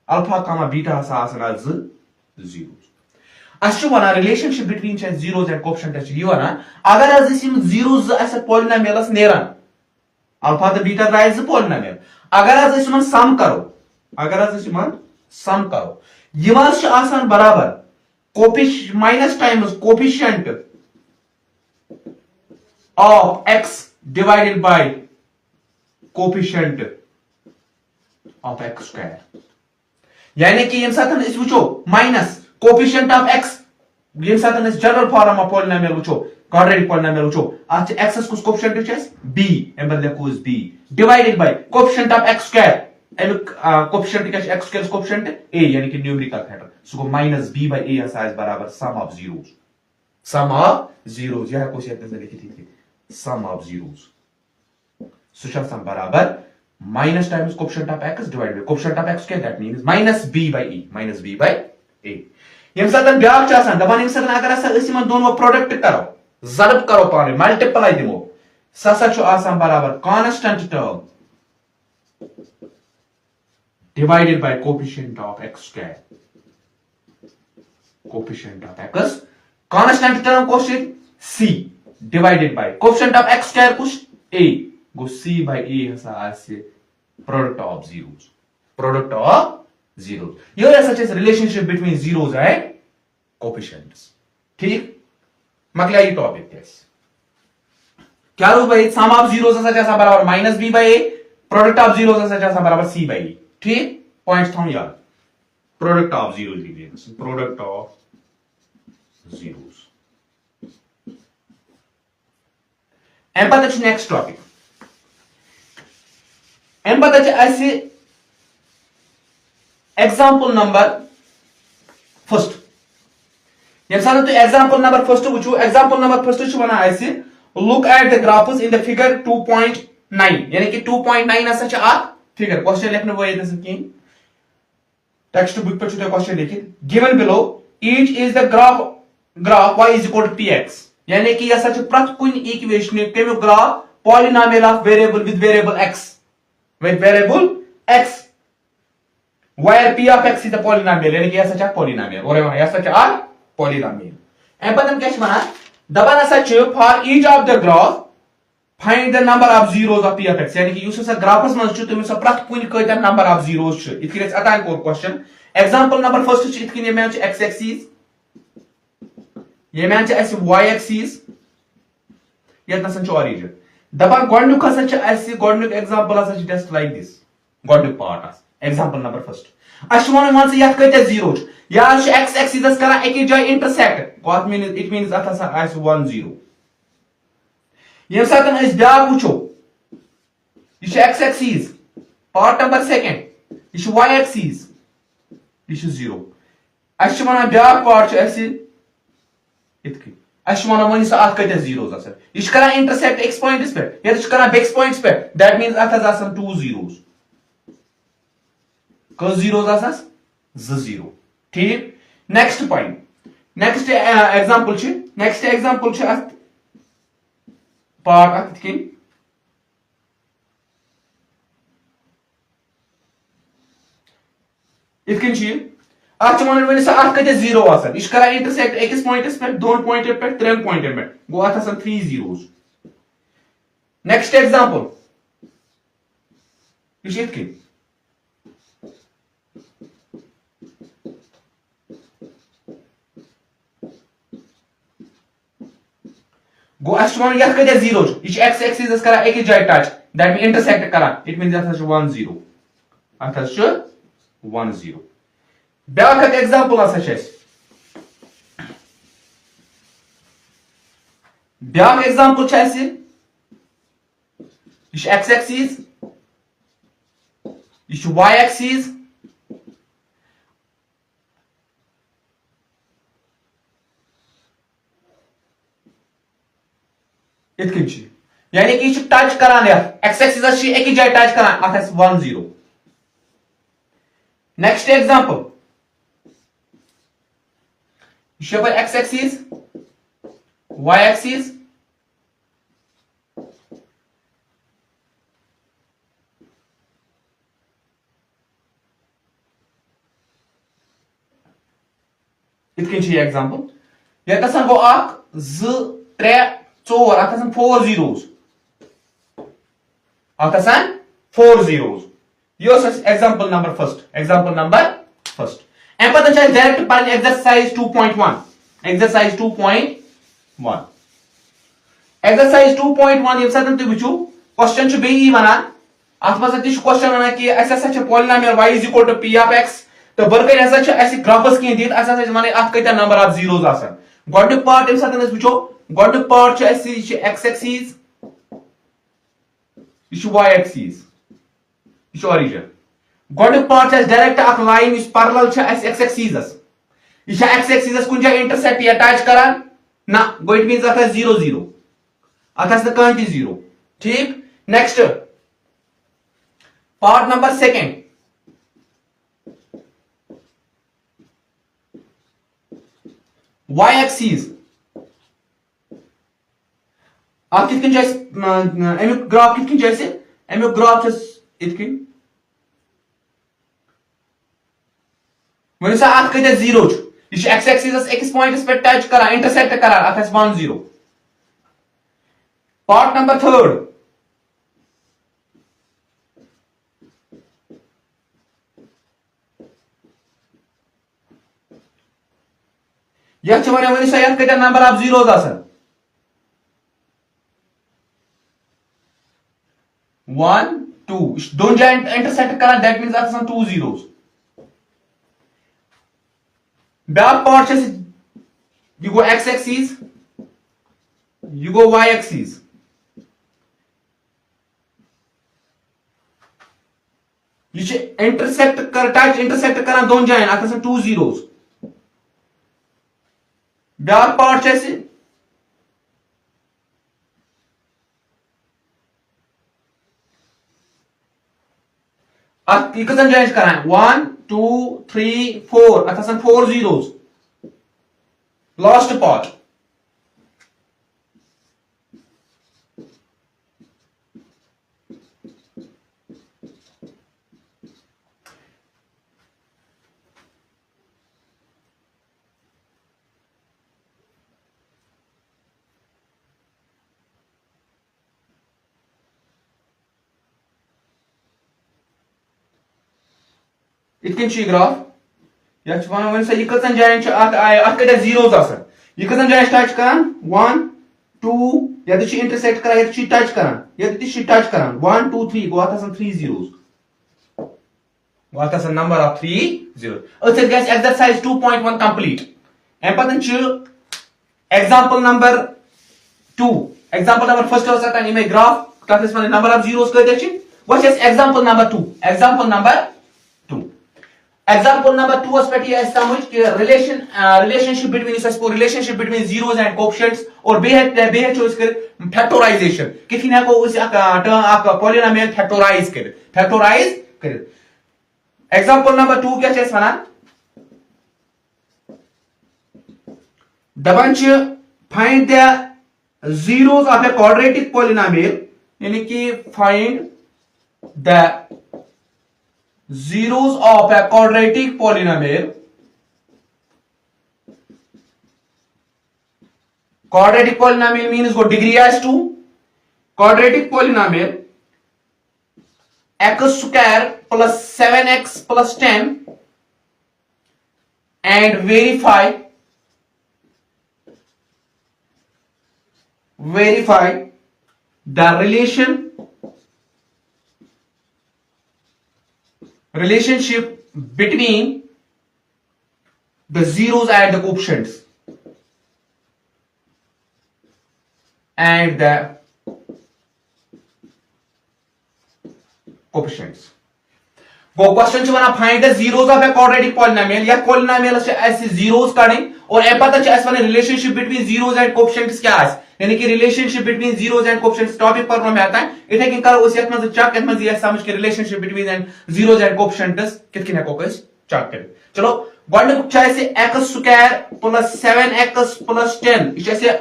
अल्फा कमा बीटा हसा जीरोस अस वन relationship between zeros and coefficients यह वन अगर जीरोस पॉलिनोमियल्स नेरान अल्फा तो बीटा द्राय पॉलिनोमियल अगर सम करो यह बराबर minus times coefficient of x divided by coefficient of x square यानी कि यम साथन इस वुचो माइनस कोफिशिएंट ऑफ एक्स यम साथन इस जनरल फॉर्म ऑफ पॉलिनोमियल वुचो क्वाड्रेटिक पॉलिनोमियल वुचो आज एक्स कुस कोफिशिएंट छ b एम बदले को is b divided by coefficient of x square एम कोफिशिएंट क्या एक्स स्क्वायर कोफिशिएंट a यानी कि numerical factor so minus b by a हसा बराबर सम ऑफ जीरोस यह को से लिखी थी सम ऑफ जीरोस सुशासन बराबर minus times coefficient of x divided by coefficient of x क्या that means minus b by a यम साथन ब्याक छ आसान दबान यम साथन अगर अस यमन दोनों प्रोडक्ट करो ज़रब करो पाने मल्टीप्लाई दिमो ससा छ आसान बराबर constant term divided by coefficient of x square coefficient of x constant term को c divided by coefficient of x square कुछ a go c by a हसा आसे product of zeros. Here is such as relationship between zeros and coefficients. ठीक मकलिया ये topic है क्या rule भाई सम of zeros असा जैसा बराबर minus b by a product of zeros असा जैसा बराबर सी बाई ए ठीक पॉइंट्स थम याद प्रोडक्ट ऑफ जीरोस लिखिए प्रोडक्ट ऑफ जीरोस एम पता छ नेक्स्ट टॉपिक एम पता छ ऐसे एग्जांपल नंबर फर्स्ट ये सारा तो एग्जांपल नंबर फर्स्ट वुचो एग्जांपल नंबर फर्स्ट छ बना ऐसे look at the graphs in the figure 2.9 यानी कि 2.9 ऐसा छ आ फिगर क्वेश्चन लिखने वो ये कि टेक्स्ट बुक पे छ क्वेश्चन लिखित given below each is the graph y is equal to px यानी कि ऐसा छ प्रत कुन इक्वेशन केमो graph polynomial of variable with variable x where p of x is the polynomial यानी कि ऐसा छ पॉलिनोमियल और ऐसा छ आ polynomial एम पदम क्या छ बना दबन ऐसा छ for each of the graph find the number of zeros of p of x यानी कि युस सा ग्राफस मन छ तुम सा प्रत कुन कयता नंबर ऑफ जीरोस छ इतकि अतान कोर क्वेश्चन एग्जांपल नंबर फर्स्ट छ इतकि में छ x एक्सिस ये में छ ऐसे y एक्सिस ये नसन छ ओरिजिन दबन गोडनुक हसा छ ऐसे गोडनुक एग्जांपल हसा छ जस्ट लाइक दिस गोडनुक पार्ट एग्जांपल नंबर फर्स्ट अशवन मान से यात कयता जीरो या x एक्सिस करा एक जय intersect what means it means अथा आइस 1 0 ये साथन इस ब्या पूछो ये x axis part number second ये y एक्सिस ये 0 अशवन ब्या पार्ट ऐसे इतकी अशवन वन से आत कयता जीरोस असन ये करा इंटरसेक्ट x पॉइंट्स पे ये करा x पॉइंट्स पे दैट मीन्स अथा आसन 2 zeros कस जीरोस आसस 0 ठीक नेक्स्ट पॉइंट नेक्स्ट एग्जांपल छ नेक्स्ट एग्जांपल छ पार्ट अत के इतकन छ अत मन वन से अत कते जीरो आसन इस करा इंटरसेक्ट एक्स पॉइंट्स पे दोन पॉइंट पे त्रेन पॉइंट पे गो अत आसन 3 zeros नेक्स्ट एग्जांपल इस इतकन गो अशवन यत कते जीरो ये x एक्सिस करा एक जय टच दैट मीन इंटरसेक्ट करा इट मींस अथ 1 0 अथ 1 0 ब्याक एग्जांपल हसा छ ब्याक एग्जांपल छ ऐसे ये x एक्सिस ये y एक्सिस इतकन यानी कि ये टच करान एक्स एक्सिस एक जय टच करान अथ 1 0 नेक्स्ट एग्जांपल ये एक्स एक्सिस y एक्सिस इतकन एग्जांपल ये कसन गो 1 2 3 4 अत 4 zeros अत 4 zeros यो एग्जांपल नंबर फर्स्ट एम पता छ डायरेक्ट पर एक्सरसाइज 2.1 एक्सरसाइज 2.1 एक्सरसाइज 2.1 ये साथन तुम वुचो क्वेश्चन छ बेई वनान अत मस ति क्वेश्चन वनान कि ऐसा छ polynomial y is equal to p of x तो बरकर ऐसा छ ऐसे ग्राफस के दित ऐसा छ माने अत कयता नंबर ऑफ जीरोस आसन गोडनुक पार्ट ये साथन वुचो गोडनुक पार्ट छ ऐसे x एक्सिस ये y एक्सिस ये ओरिजिन गोडनुक पार्ट छ डायरेक्ट अक लाइन इस पैरेलल छ ऐसे x एक्सिस ये x एक्सिस कुन जगह इंटरसेक्ट या टच करान ना गो इट मींस अथ 0 0 अथ कहीं 0 ठीक next part number second y axis आप कितकन अमुक ग्राफ कितकन जैसे अमुक ग्राफ इतकन वन सा अत कत जीरो ये एक्स एक्सिस एक्स पॉइंट्स पे टच करा इंटरसेक्ट करा अत 1 0 पार्ट नंबर थर्ड यह वन सा यथ कत नंबर ऑफ जीरोज आसन 1 2 दोन जाए इंटरसेक्ट कर दैट मीन्स अत 2 जीरोज ब्या पार्ट यह गो एक्स एक्सिस यह गो वाई एक्सिस यह इंटरसेक्ट कर टच इंटरसेक्ट कर दोन जाए अत 2 जीरोज ब्या पार्ट कतन जाए कर 1 2 3 4 अत 4 जीरोज लास्ट पार्ट इत ग्राफ यह वन सा यह कतन जाए कत जीरोज यह कतन जाए टच कर 1 2 ये इंटरसेक्ट कर टच कर टच कर 1 2 3 गो अत 3 जीरोज अत number of 3 zero exercise 2.1 complete अम पत example number 2 example number first अमे ग्राफ तथ नंबर ऑफ जीरोज कत वो example number 2 example number 2 example number 2 पे समझ कि relationship between relationship between zeros and coefficients और फैक्टराइजेशन किथन हेको पॉलिनोमियल फैक्टराइज कर एग्जांपल नंबर 2 क्या वन दपान find the zeros of a quadratic polynomial यानी कि find the zeros of a quadratic polynomial. Quadratic polynomial means go degree as 2. Quadratic polynomial x square plus 7x plus 10 and verify the relationship between the zeros and the coefficients वो question one find the zeros of a quadratic polynomial या polynomial zeros कड़े और पता relationship between zeros and coefficients क्या यानी कि relationship between zeros and coefficients topic पर में आता है इथे कन करो चेक ये समझ के relationship between and zeros and coefficients कितकिन हेको चेक कर चलो गोडनुक x square plus 7x plus 10 ये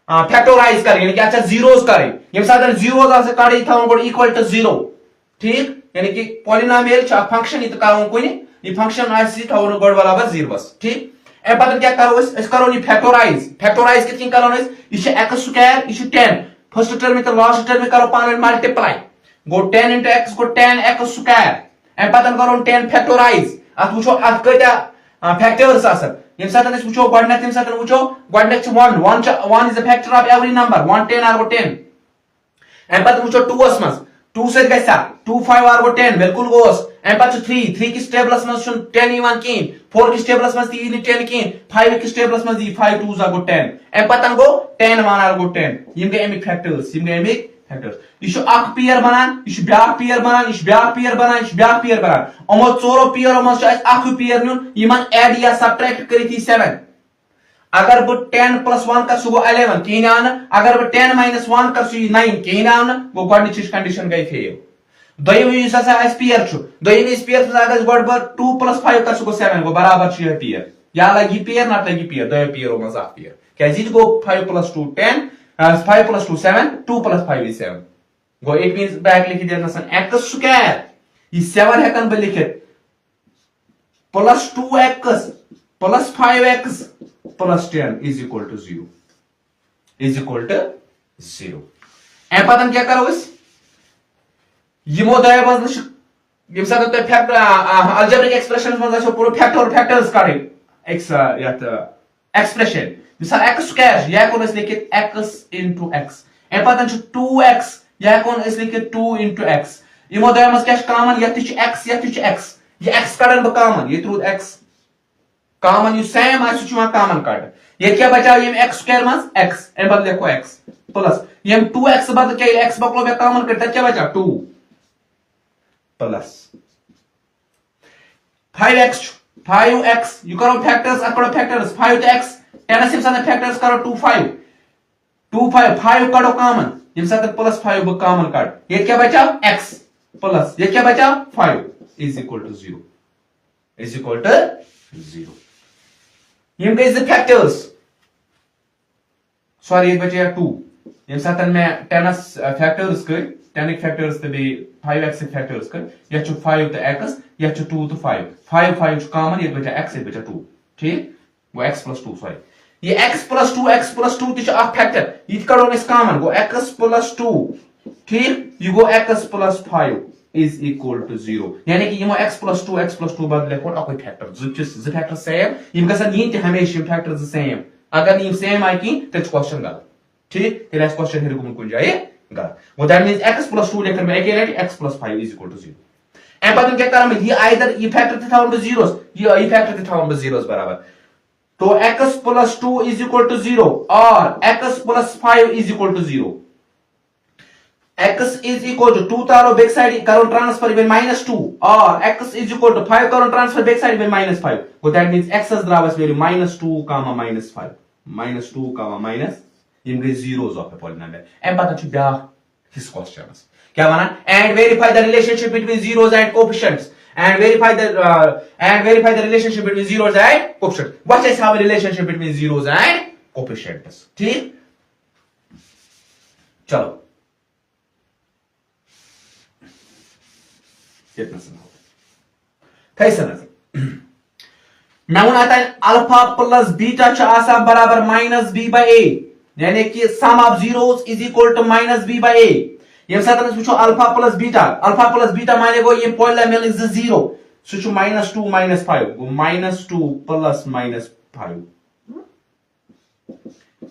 फैक्टराइज कर यानी कि अच्छा जीरोज करे यम साथ जीरोज आसे काढे थवन गोड इक्वल टू 0 ठीक यानी कि पॉलिनोमियल फंक्शन इत करो कोई ये फंक्शन आसी थवन गोड बराबर 0 बस ठीक ए पता क्या करो इस करो नि फैक्टराइज कितकिन करो ये x स्क्वायर ये 10 फर्स्ट टर्म में तो लास्ट टर्म में करो पान मल्टीप्लाई गो 10 into x गो 10x स्क्वायर ए पता करो 10 फैक्टराइज अत वुचो अत कटा फैक्टर्स आसन यम साथ अस वुचो गोडनक तम साथ वुचो गोडनक 1 is the factor of every number 1 10 are गो 10 ए पता वुचो 2 अस मस 2 से गसा 2 5 आर गो 10 बिल्कुल गोस ए पता 3 किस टेबलस मस 10 इवन कीन 4 किस टेबलस मस 10 कीन 5 किस टेबलस मस 5 2 आर गो 10 ए पता गो 10 1 आर गो 10 यम गए एमिक फैक्टर्स यम गए एमिक फैक्टर्स यह अख पेयर बनान यह ब्याक पेयर बनान यह ब्याक पेयर बनान यह ब्याक पेयर बनान अमो चोरो पेयर मज अख पेयर नुन यमन ऐड या सब्ट्रैक्ट करित 7 अगर बह 10 plus 1 कर सह 11 कहीं आव अगर बह 10 minus 1 कर सह 9 कहीं आव गो गोडनिच कंडीशन गई फेल दोयम युस हसा अस पेयर छु दोयम इस पेयर अगर गोड बर 2 plus 5 कर सह 7 गो बराबर छु यह पेयर या लगी पेयर ना लगी पेयर दोय पेयर मज अख पेयर क्या जी गो 5 plus 2 10 5 plus 2 7 2 plus 5 is 7 go it means back लिखि देनसन x स्क्वायर ये 7 हेकन ब लिखित plus 2x plus 5x plus 10 is equal to 0 is equal to 0 ए पतन क्या करो इस यमो दय बस यम साथ तो फैक्टर अलजेब्रिक एक्सप्रेशंस में जो पूरा फैक्टर्स काढे x यात एक्सप्रेशन मिसाल x स्क्वायर यह हेको लिखित x into x एम पतन 2x यह हेको लिखित 2 into x यमो दो मज क्या कॉमन यह x यह x ये x कड़न ब कॉमन ये रूद x कॉमन यु सेम आ सु कॉमन कट ये क्या बचाव यम x स्क्वायर मज x एम बदल लिखो x प्लस यम 2x बदल क्या x बकलो बे कॉमन कट क्या बचा 2 प्लस 5x you करो फैक्टर्स करो फैक्टर्स 5 to x 10 से साथ फैक्टर्स करो 2 5 करो कॉमन यम साथ प्लस 5 ब कॉमन काट ये क्या बचा x प्लस ये क्या बचा 5 is equal to 0 यम गए द फैक्टर्स सॉरी ये बचा 2 यम साथ में 10 फैक्टर्स कर 10 फैक्टर्स तो बे 5x फैक्टर्स कर यह 5 तो x यह 2 तो 5 कॉमन ये बचा x ये बचा 2 ठीक वो x plus 2 सॉरी ये x plus 2 तो आ फैक्टर ये करो इस कॉमन गो x plus 2 ठीक ये गो x plus 5 is equal to 0 यानी कि यमो x plus 2 बदले कोन अकोई फैक्टर ज फैक्टर सेम यम गसन यिन ते हमेशा फैक्टर ज सेम अगर यम सेम आई की तो क्वेश्चन गलत ठीक तेरा क्वेश्चन हेर गुम कुन जाए गलत वो दैट मींस x plus 2 लेकर मैं एक x plus 5 is equal to 0 M पतन क्या करम ये आइदर ये फैक्टर थे थावन ब जीरोस ये फैक्टर थे थावन ब जीरोस बराबर तो x plus 2 is equal to 0 और x plus 5 is equal to 0 x is equal to 2 taro back side करो ट्रांसफर में -2 और x is equal to 5 करो ट्रांसफर बैक साइड में -5 वो दैट मींस x इज द्रावस वैल्यू -2 -5 -2 माइनस यम गई जीरोस ऑफ ए पॉलिनोमियल एम पता छु ब्या हिस क्वेश्चंस क्या बना and verify the relationship between zeros and coefficients and verify the relationship between zeros and coefficients. What is have a relationship between zeros and coefficients? ठीक चलो कितना समय कैसे नजर मैं हूं आता है अल्फा प्लस बीटा आसा बराबर माइनस बी बाई ए यानी कि sum of zeros is equal to minus b by a ये साथ में अल्फा प्लस बीटा माने गो ये पॉलिनोमियल इज 0 सुचो -2 -5 गो -2 plus -5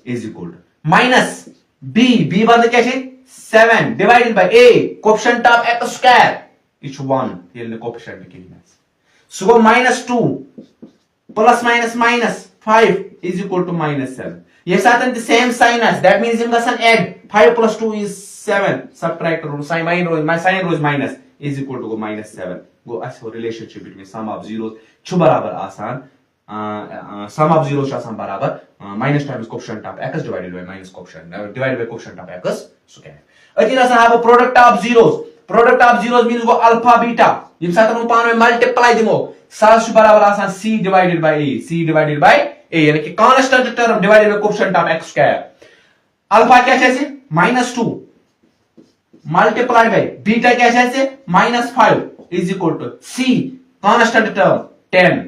is equal to minus b बंद क्या है 7 divided by a coefficient of x square is 1 ये ले कोएफिशिएंट के लिए सो गो -2 प्लस -5 इज इक्वल टू -7 ये साथ में same sign as that means हम गसन add 5 plus 2 is 7 subtract rule sin row minus is equal to go -7 go as relationship between sum of zeros छु बराबर आसान sum of zeros आसान बराबर minus times coefficient of x divided by minus coefficient divided by coefficient of x square अति आसान have a product of zeros means go alpha beta यम साथ हम पान में मल्टीप्लाई दिमो सास छु बराबर आसान c divided by a यानी कि constant term divided by coefficient of x square alpha क्या है -2 मल्टीप्लाई बाय बीटा क्या है -5 is equal to c constant term 10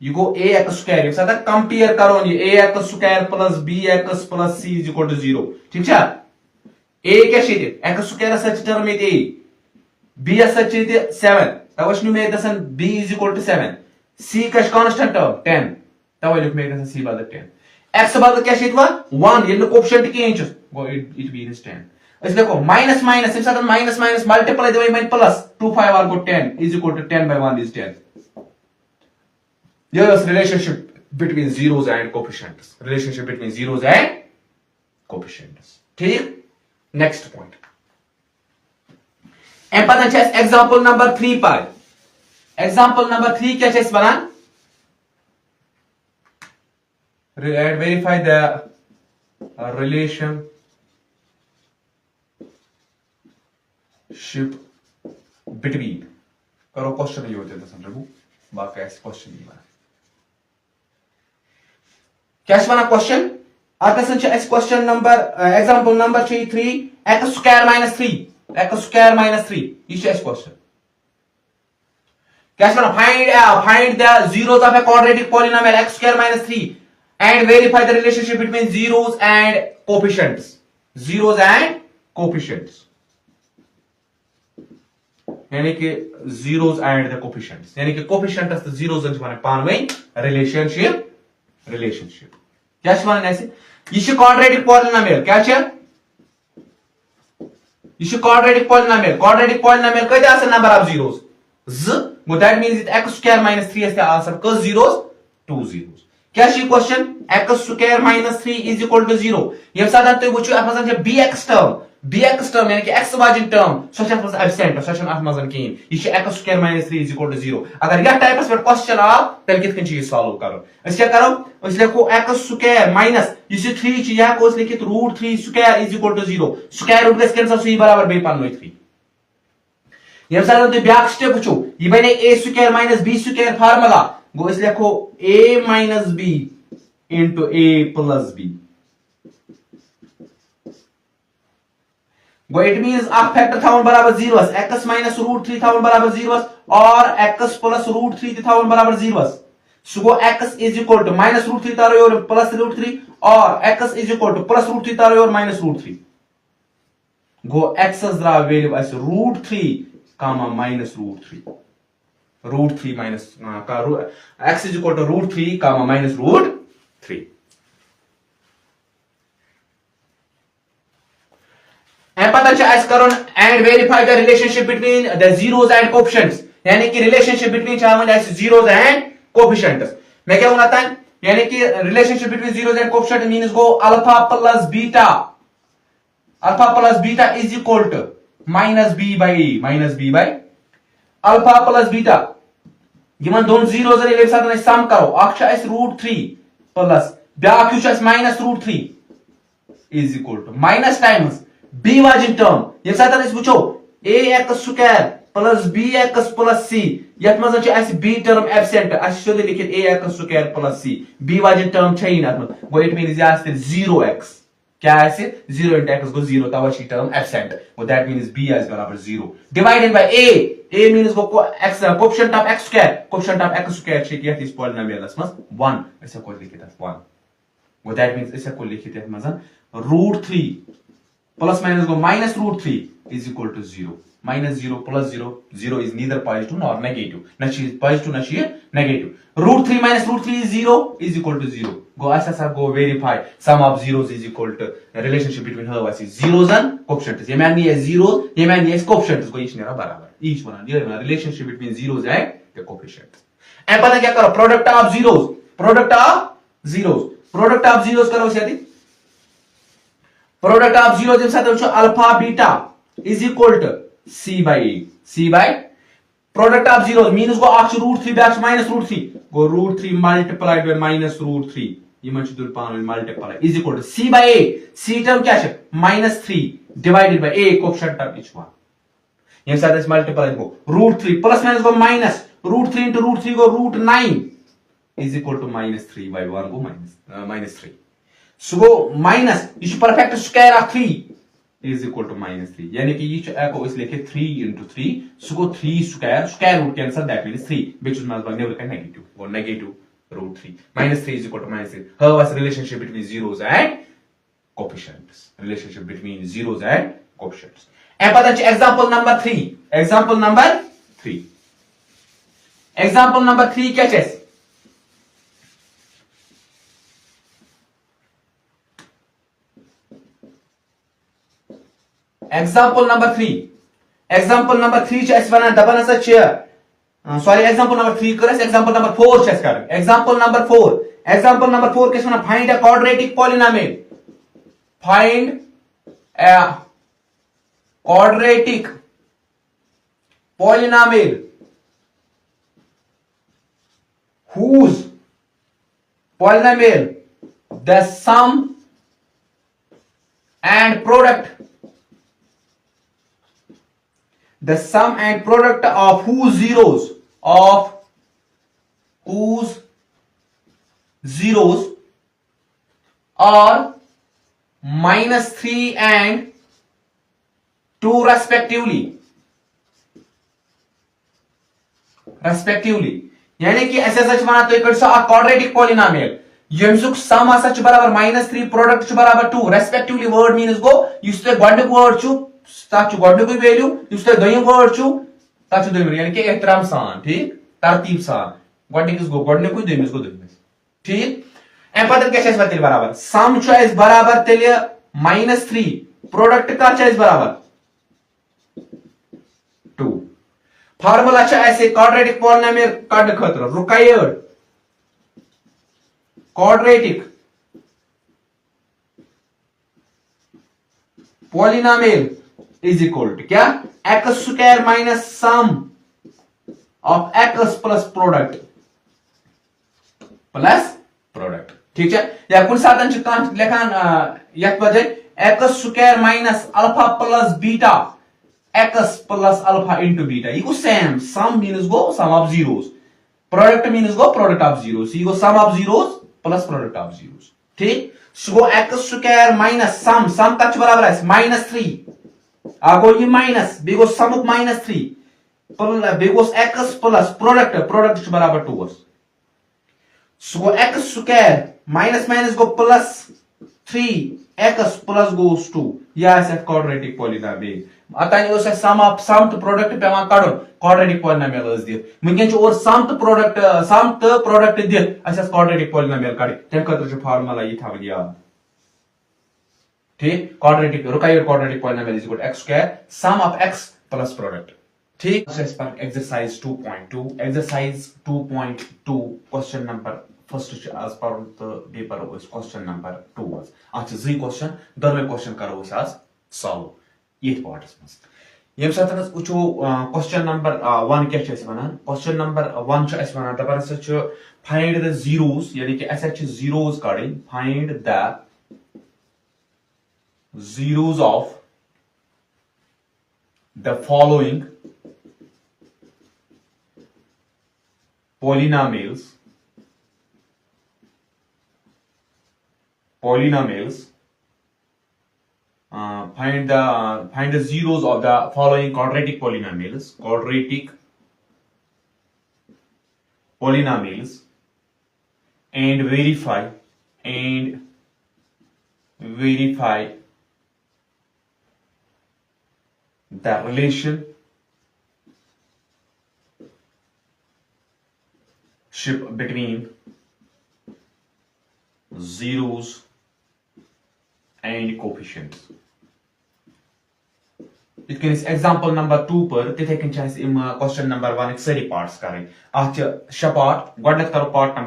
यू गो ax स्क्वायर ये साथ कंपेयर करो ये ax square plus bx plus c is equal to 0 ठीक है a क्या है x स्क्वायर सच टर्म में a b सच 7 तवश्नु में दसन b is equal to 7 c का कांस्टेंट टर्म 10 तवश्नु में दसन c बदल 10 x बदल क्या है 1 ये कोएफिशिएंट के inch go it be is 10 इस देखो माइनस इस साथ माइनस मल्टीप्लाई दिवाइड बाय प्लस 2 5 और गो 10 is equal to 10 by 1 is 10 here is relationship between zeros and coefficients ठीक नेक्स्ट पॉइंट एम पता है एग्जांपल नंबर 3 पर एग्जांपल नंबर 3 क्या है बना and verify the relationship between करो क्वेश्चन ये होते हैं समझो बाकी ऐसे क्वेश्चन नहीं बना क्या बना क्वेश्चन आता है question number example number 3 x square minus 3 ये है क्वेश्चन क्या बना find the zeros of a quadratic polynomial x square minus 3 and verify the relationship between zeros and coefficients यानी कि zeros and the coefficients यानी कि coefficients the zeros and पान में relationship relationship. क्या छ वनान ऐसे ये quadratic polynomial क्या छ ये quadratic polynomial कति आसन number of zeros z go that means x square minus 3 is आसन कस zeros 2 zeros क्या छ question x square minus 3 is equal to 0 यम साथ तुम वुचो अत मज bx term यानी कि x वाजिन term सो छ absent सो छ अत मज कहीं ये x square minus 3 is equal to 0 अगर यह टाइपस पे क्वेश्चन आ तेल कित कन छ सॉल्व करो अस क्या करो अस लिखो x square minus ये 3 छ या को लिखित √3 square is equal to 0 square root गस कैंसिल सो बराबर बे 3 यम साथ तुम ब्याक स्टेप वुचो ये बने a square minus b square formula गो इस लिखो a minus b into a plus b गो इट मींस अ फैक्टर थावन बराबर 0 x minus √3 थावन बराबर 0 और x plus √3 थावन बराबर 0 सो गो x is equal to minus √3 तारो और plus √3 और x is equal to plus √3 तारो और minus √3 go x द्रा value as √3 minus √3 minus x is equal to √3 minus √3 पता करुन and verify the relationship between the zeros and coefficients यानी कि relationship between zeros and coefficients मैं क्या बोलता है यानी कि relationship between zeros and coefficient means गो alpha plus beta is equal to minus b by alpha plus beta यमन दोन जीरोस रे साथ सम करो अक्ष √3 प्लस ब्याक minus √3 is equal to minus times b वाजिन टर्म ये साथ अस वुचो ax square plus bx plus c यत मज छ b टर्म एब्सेंट अस शुद्ध लिखित ax square plus c b वाजिन टर्म छै इन अत गो इट मींस या 0x क्या है 0 into x गो 0 तब छ term absent go that means b is बराबर 0 divided by a means go x coefficient of x square छ कि इस पॉलिनोमियलस मज 1 ऐसे को लिखित 1 गो दैट मींस ऐसे को लिखित मज √3 plus minus go minus √3 is equal to 0 minus 0 plus 0 is neither positive nor negative na she is positive na she is negative √3 minus √3 is 0 is equal to 0 go asa go verify sum of zeros is equal to relationship between her was zeros and coefficients ye man ye zeros ye man ye coefficients go each nera barabar each one ये relationship between zeros and the coefficients अब पता क्या करो product of zeros करो शादी product of zero जब साथ वुचो alpha beta is equal to c by product of zero means गो अक्ष √3 बैक माइनस √3 गो √3 मल्टीप्लाइड बाय माइनस √3 यमन छ दुल पान multiply is equal to c by a c term क्या छ -3 divided by a coefficient term इच वन यम साथ इस मल्टीप्लाई गो √3 प्लस माइनस गो माइनस √3 into √3 गो √9 इज इक्वल टू -3 by 1 गो -3 सो गो माइनस ये perfect square of 3 is equal to -3 यानी कि ये को इस लिखे 3 into 3 सो गो 3 square root cancel that means 3 which is not never का नेगेटिव और negative √3 -3 is equal to -3 how was relationship between zeros and coefficients and पता है एग्जांपल नंबर 3 क्या है Example number 3 छ अस वना दबन हसा छ सॉरी example number 3 करस example number 4 छ अस कर example number 4 किस वना find a quadratic polynomial whose polynomial the sum and product of whose zeros are -3 and 2 respectively यानी कि ऐसे सच माना तो एक क्वाड्रेटिक पॉलिनोमियल यमसुक सम हसा छ बराबर -3 प्रोडक्ट छ बराबर 2 रेस्पेक्टिवली वर्ड मींस गो युस ते गॉडनिक वर्ड छु ताच गॉडनिक वैल्यू युस ते दोयम वर्ड छु ताच दोयम यानी कि एहतराम सान ठीक तरतीब सान गॉडनिक इस गो गॉडनिक दोयम इस गो दोयम ठीक एम पतन क्या छे तेल बराबर सम छे बराबर तेल -3 प्रोडक्ट कर छे बराबर 2 फार्मूला छे ऐसे क्वाड्रेटिक पॉलिनोमियल कड खतर required quadratic polynomial is equal to क्या x square minus sum of x plus product ठीक है या कुछ साधन छ लेखान यत बजे x square minus alpha plus beta x plus alpha into beta ये गो सेम सम मींस गो sum of zeros product means गो प्रोडक्ट ऑफ जीरोस ये गो sum of zeros plus product of zeros ठीक सो गो x स्क्वायर माइनस सम कच बराबर है -3 आगो ये माइनस बेगो सम ऑफ -3 बेगो x प्लस प्रोडक्ट बराबर 2 so x square minus minus गो प्लस 3 x प्लस गोस 2 या ऐसे क्वाड्रेटिक पॉलिनोमियल अतन ओस सम तो प्रोडक्ट पेवान कड़न क्वाड्रेटिक पॉलिनोमियल ओस दित वंकन छ और सम तो प्रोडक्ट दित अस क्वाड्रेटिक पॉलिनोमियल कड़ तम खतर छ फार्मूला ये थावन याद ठीक quadratic required quadratic polynomial is equal x square sum of x plus product ठीक exercise 2.2 exercise 2.2 question number first आज पर तो बे पर क्वेश्चन नंबर 2 आज जी क्वेश्चन दरवे क्वेश्चन करो आज सॉल्व ये पार्टस में यम साथ वचो क्वेश्चन नंबर 1 क्या छ वनान क्वेश्चन नंबर 1 छ अस वनान दबर छ फाइंड द जीरोस यानी कि अस छ जीरोस कड़न find the zeros of the following polynomials find the zeros of the following quadratic polynomials and verify the relationship between zeros and coefficients. It can example number 2 पर तिथे कन चाहिए इम क्वेश्चन नंबर 1 सारी पार्ट्स करें आज छ पार्ट गडत करो पार्ट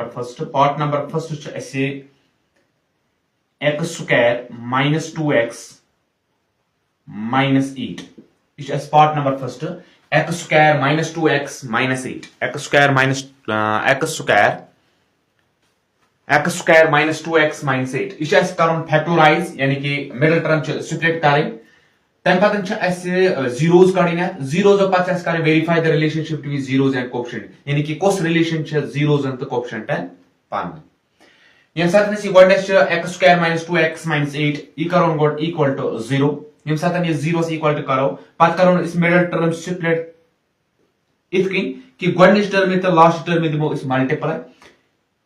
नंबर फर्स्ट छ ऐसे x square minus 2x minus 8 इस part number first x square minus 2x minus 8 x square minus 2x minus 8 इस करुन फैक्टराइज यानी कि मिडिल टर्म स्प्लिट करें तम पतन जीरोस कड़न जीरोस पे करें verify the relationship between zeros and coefficient यानी कि कस रिलेशन जीरोस तो कोएफिशिएंट पान यम साथ x square minus 2x minus 8 ये करोन गोड इक्वल टू 0 यम साथ ये जीरोस इक्वल टू करो पत करोन इस मिडिल टर्म स्प्लिट इतकिन कि गोडनिच टर्म में तो लास्ट टर्म में दिमो इस मल्टीप्लाई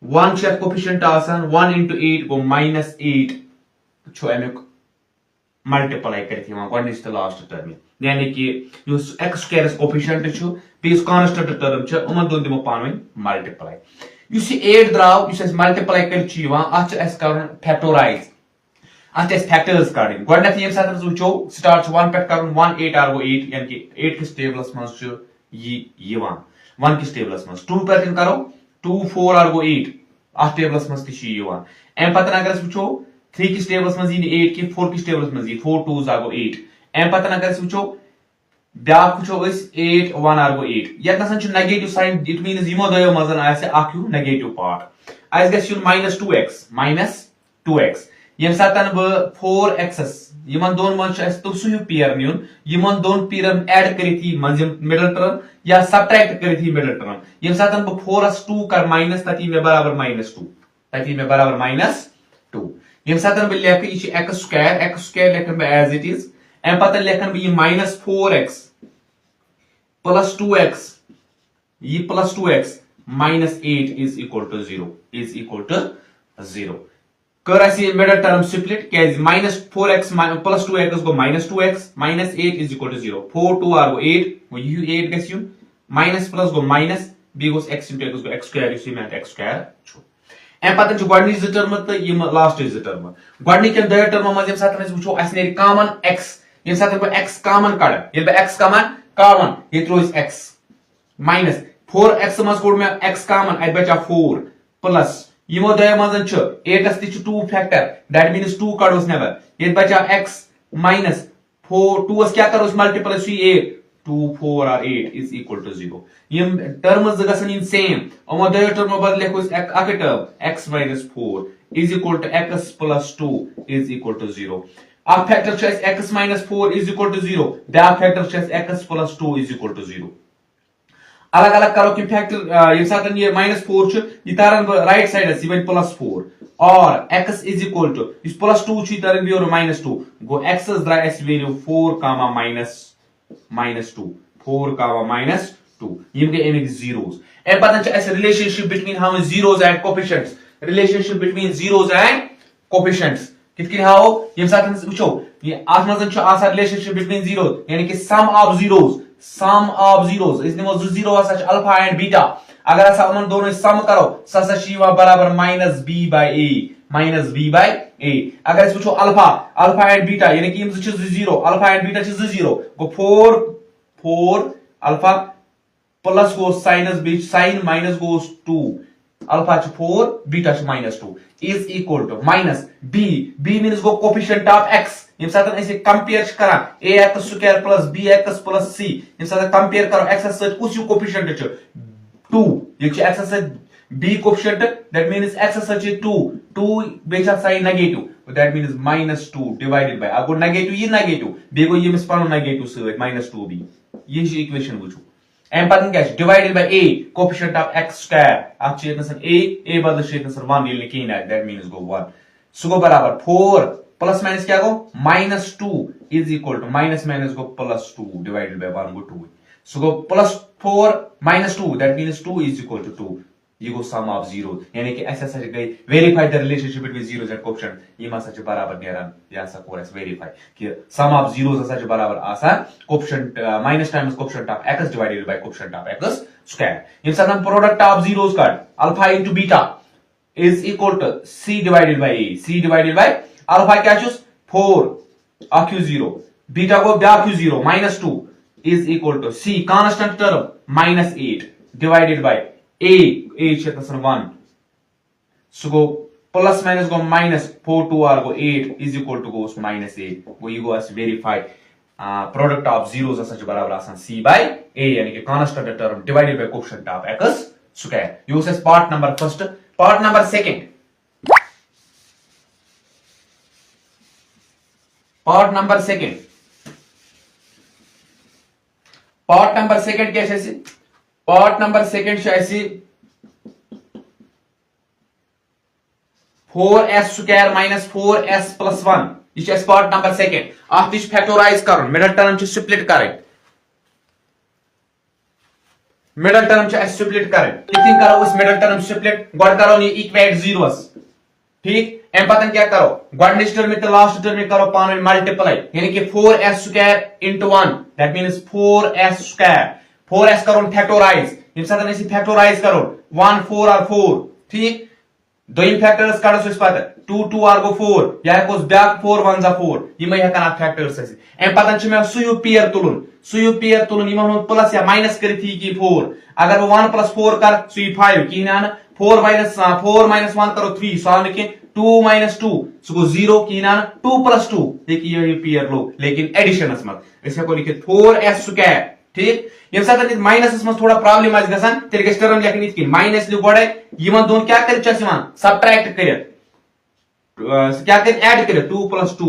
1 छ कोएफिशिएंट आसान 1 into 8 गो -8 छो अमुक मल्टीप्लाई करथि वन गोडनिच तो लास्ट टर्म में यानी कि युस x स्क्वायर कोएफिशिएंट छु बीस कांस्टेंट टर्म छ उमन दोन दिमो पानवन मल्टीप्लाई युस 8 द्राव युस मल्टीप्लाई कर छि वन अच एस करन फैक्टराइज अच एस फैक्टर्स कड़न गोडनथ यम साथ वचो स्टार्ट 1 पे करन 1 8 आर गो 8 यानी कि 8 किस टेबलस में छु ये 1 किस टेबलस में 2 पे करो 2 4 आर गो 8 आ टेबलस में ति एम पतन अगर वो 3 किस टेबलस में 8 कि 4 किस टेबलस में 4 2 आगो 8 एम पतन अगर वो ब्या वो 8 1 आगो 8 ये नेगेटिव साइन इट मीन्स यमो दो मजन नेगेटिव पार्ट अस गस -2x यम सातन ब 4x यमन दोन मन तो सही पेयर न्यून यमन दोन पेयर ऐड करी मिडिल टर्म या सब्ट्रैक्ट करी मिडिल टर्म यम सातन ब 4s2 कर माइनस तती में बराबर -2 यम सातन ब लेख ये x स्क्वायर लेखन ब एज इट इज एम पतन लेखन ब ये -4x plus 2x ये plus 2x minus 8 is equal to 0 कर ऐसे मिडिल टर्म स्प्लिट क्या -4x plus 2x go -2x minus 8 is equal to 0 4 2 are go 8 वो you 8 gets you minus plus go minus b goes x into x go x square you see में x square छो M पतन छ गॉडनिक ज term त यम last ज term गॉडनिक के दो टर्म मज यम साथ वुचो अस नेर कॉमन x यम साथ बह x कॉमन कड़ ये बह x कॉमन ये त्रोइस x माइनस 4x मज कोड में x कॉमन अ बचा 4 प्लस यमो दो मज छ 8 ति छ 2 फैक्टर दैट मींस 2 कड़ोस नेबर ये बचा x माइनस 4 2 क्या करोस मल्टीप्लाई सी 8 2 4 or 8 is equal to 0 यम टर्म्स गसन इन सेम अमो दो टर्म बदले को अक term x minus 4 is equal to x plus 2 is equal to 0 अक फैक्टर छ x minus 4 is equal to 0 दा फैक्टर छ x plus 2 is equal to 0 अलग अलग करो कि फैक्टर ये साथ ये -4 छ ये तारन राइट साइड है बन +4 और x is equal to इस +2 छ तारन भी और -2 गो x इज द्रा s वैल्यू 4 -2 4 -2 यम गए एमिक जीरोस ए पतन छ ऐसे relationship between how zeros and coefficients relationship between zeros and coefficients कितकिन हाउ यम साथ वुचो ये आत्मजन छ आसा रिलेशनशिप बिटवीन जीरोस यानी कि सम ऑफ जीरोस इस निमो जीरो आसा छ अल्फा एंड बीटा अगर ऐसा उन दोनों सम करो ससा शिवा बराबर -b/a अगर इस वुचो अल्फा एंड बीटा यानी कि यम छ 0 अल्फा एंड बीटा छ 0 गो 4 अल्फा प्लस गो साइनस बी साइन माइनस गोस 2 अल्फा छ 4 बीटा छ -2 is equal to minus b means गो कोफिशिएंट ऑफ x यम साथ ऐसे कंपेयर करा ax² plus bx plus c यम साथ कंपेयर करो x सच कुछ कोफिशिएंट छ 2 ये छ x सच b coefficient that means x सच 2 बेचा sign negative that means -2 divided by अब नेगेटिव बे गो यम स्पन नेगेटिव सहित -2b ये छ इक्वेशन वुचो एम पतन क्या divided by a coefficient of x² आप चेतन a बदल चेतन 1 ये लिखी ना दैट मींस गो 1 सो गो बराबर 4 प्लस माइनस क्या गो -2 इज इक्वल टू माइनस गो +2 डिवाइडेड बाय 1 गो 2 सो गो +4 -2 that means 2 is equal to 2 ये गो सम ऑफ जीरो यानी कि ऐसा सच गई verify the relationship between zeros and coefficient ये मा सच बराबर नेरन या सा कोरस वेरीफाई कि सम ऑफ जीरोस सच बराबर आसा coefficient minus times coefficient of x divided by coefficient of x². ये सब हम प्रोडक्ट ऑफ जीरोस का alpha into beta is equal to c divided by a c divided by alpha क्या चूस 4 अक्यू 0 बीटा को ब्याक्यू 0 -2 is equal to c constant term -8 divided by a क्षेत्रफल 1 सो गो प्लस माइनस गो -4 2 r गो 8 इज इक्वल टू गोस -8 वो ये गो अस वेरीफाई प्रोडक्ट ऑफ जीरोस सच बराबर आसान c बाय a यानी कि constant term divided by coefficient of x². यो सेस part number first. Part number second क्या है? पार्ट नंबर सेकंड ऐसी 4s² माइनस 4s प्लस 1 ये पार्ट नंबर सेकंड अत फैक्टोराइज कर मिडल टर्म स्प्लिट कर मिडल टर्म स्प्लिट कर करो उस मिडल टर्म स्प्लिट गॉड करो ये इक्वेट जीरोस ठीक एम पतन क्या करो गॉडनिक टर्म में लास्ट टर्म में करो पान में मल्टीप्लाई यानी कि 4s² into 1 that means 4s² 4s करो फैक्टोराइज इन साथ ऐसे फैक्टोराइज करो 1 4 और 4 ठीक दो फैक्टर्स काढो इस पात 2 2 और गो 4 या कोस बैक 4 1 जा 4 ये मैं हकना फैक्टर्स ऐसे एम पतन छ में सुयु पेयर तुलन यमन प्लस या माइनस करी थी की 4 अगर 1 + 4 कर सुयु 5 की ना 4 - 1 करो 3 सॉल्व के 2 - 2 सो 0 की ना 2 + 2 देखिए ये पेयर लो लेकिन एडिशन मत इसे को लिखे 4s² ठीक यम साथ माइनस में थोड़ा प्रॉब्लम आज गसन तेल के टर्म लेखन इतकी माइनस लिख गोड़े यमन दोन क्या कर चस यमन सब्ट्रैक्ट कर क्या कर ऐड कर 2 +